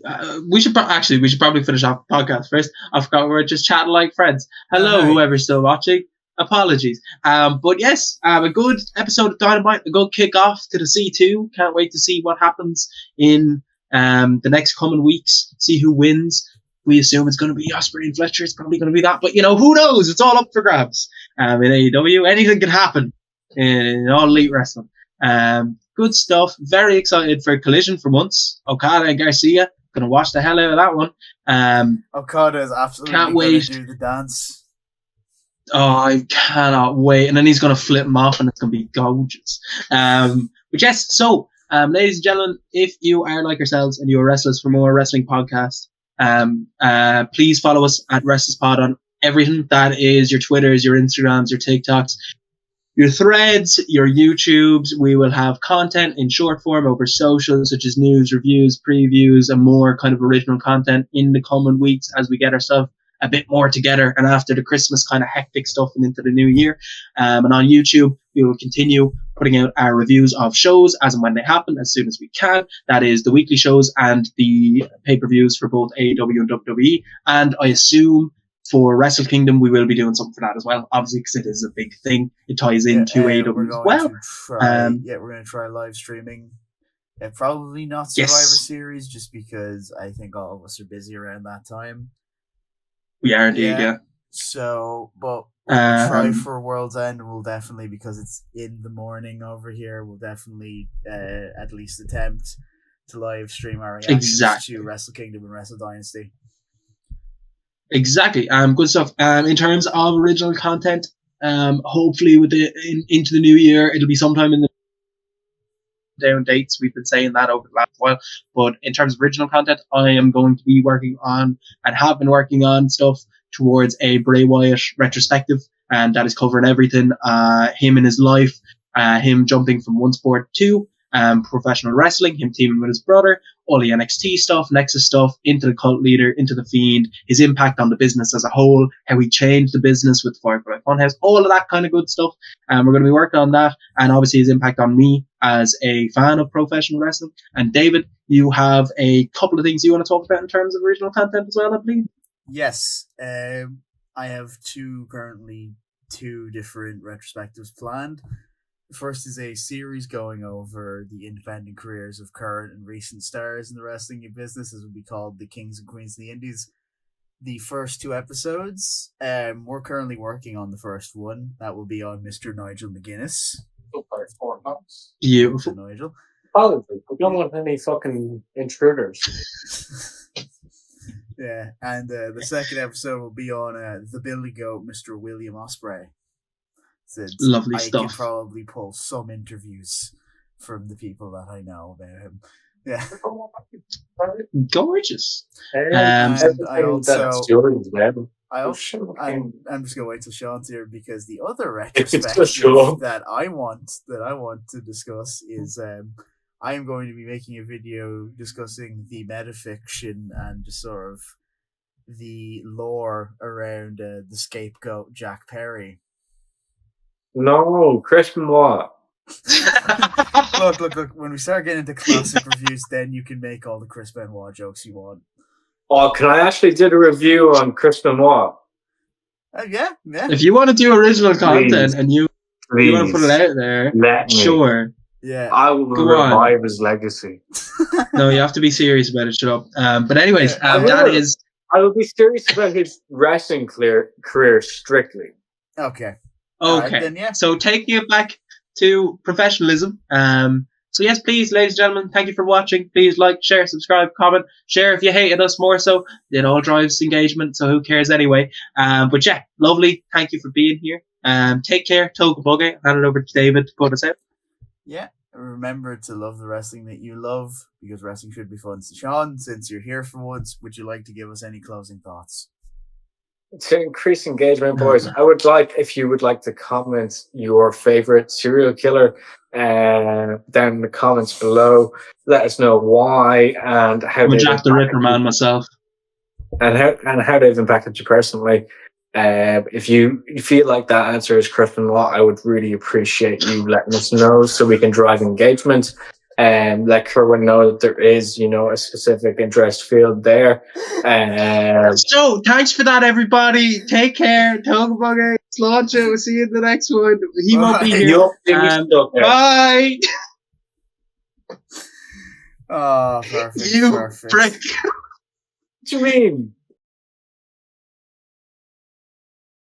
we should probably finish off the podcast first. I forgot we're just chatting like friends. Hello, whoever's still watching. Apologies. But yes, a good episode of Dynamite, a good kick-off to the C2. Can't wait to see what happens in the next coming weeks. See who wins. We assume it's going to be Ospreay and Fletcher. It's probably going to be that. But, who knows? It's all up for grabs. In AEW, anything can happen in All Elite Wrestling. Good stuff. Very excited for Collision for once. Okada and Garcia. Going to watch the hell out of that one. Okada is absolutely going to do the dance. Oh, I cannot wait. And then he's going to flip him off and it's going to be gorgeous. But yes, so, ladies and gentlemen, if you are like ourselves and you are restless for more wrestling podcasts, please follow us at WrestlessPod on everything. That is your Twitters, your Instagrams, your TikToks, your Threads, your YouTubes. We will have content in short form over social, such as news, reviews, previews, and more kind of original content in the coming weeks as we get ourselves a bit more together and after the Christmas kind of hectic stuff and into the new year. And on YouTube, we will continue putting out our reviews of shows as and when they happen as soon as we can. That is the weekly shows and the pay-per-views for both AEW and WWE. And I assume for Wrestle Kingdom, we will be doing something for that as well, obviously, because it is a big thing. It ties into AEW as well. We're going to try live streaming. Probably not Survivor Series, just because I think all of us are busy around that time. We are indeed, yeah. So, but we'll try for World's End. We'll definitely, because it's in the morning over here, we'll definitely at least attempt to live stream our reactions to Wrestle Kingdom and Wrestle Dynasty. Exactly. Good stuff. In terms of original content, hopefully into the new year, it'll be sometime in the down dates. We've been saying that over the last while. But in terms of original content, I am going to be working on and have been working on stuff towards a Bray Wyatt retrospective, and that is covering everything, him in his life, him jumping from one sport to professional wrestling, him teaming with his brother, all the NXT stuff, Nexus stuff, into the cult leader, into the Fiend, his impact on the business as a whole, how he changed the business with Firefly Funhouse, all of that kind of good stuff. We're going to be working on that, and obviously his impact on me as a fan of professional wrestling. And David, you have a couple of things you want to talk about in terms of original content as well, I believe? Yes. I have currently two different retrospectives planned. The first is a series going over the independent careers of current and recent stars in the wrestling business, as will be called The Kings and Queens of the Indies. The first two episodes, we're currently working on the first one. That will be on Mr. Nigel McGuinness. Beautiful. Nigel. Apologies, we don't want any fucking intruders. Yeah, and the second episode will be on the Billy Goat, Mr. William Ospreay. Lovely stuff. I can probably pull some interviews from the people that I know about him. Yeah. Gorgeous. And I also... I'm just I'm going to wait till Sean's here, because the other retrospective that I want to discuss is I am going to be making a video discussing the metafiction and just sort of the lore around the scapegoat Jack Perry. No, Chris Benoit. Look. When we start getting into classic reviews, then you can make all the Chris Benoit jokes you want. Oh, can I actually do a review on Chris Benoit? Yeah. If you want to do original content and you want to put it out there, sure. Yeah. I will revive his legacy. No, you have to be serious about it. Shut up. But anyways, I will be serious about his wrestling career strictly. Okay. Okay. Then, yeah. So taking it back to professionalism. So yes, please, ladies and gentlemen, thank you for watching. Please like, share, subscribe, comment, share if you hated us more so. It all drives engagement, so who cares anyway. But yeah, lovely. Thank you for being here. Take care. Toga Buggy. Hand it over to David to put us out. Yeah. Remember to love the wrestling that you love, because wrestling should be fun. So Sean, since you're here for once, would you like to give us any closing thoughts? To increase engagement, boys, I would like, if you would like to comment your favorite serial killer down in the comments below. Let us know why and how I'm a Jack the Ripper man myself. And how they've impacted you personally. If you feel like that answer is Chris Benoit, I would really appreciate you letting us know so we can drive engagement. Let Kerwin know that there is, a specific interest field there. So, thanks for that, everybody. Take care. Toga Buggy. Slaughter. We'll see you in the next one. He won't be here. Bye. Oh, perfect. You prick. What do you mean?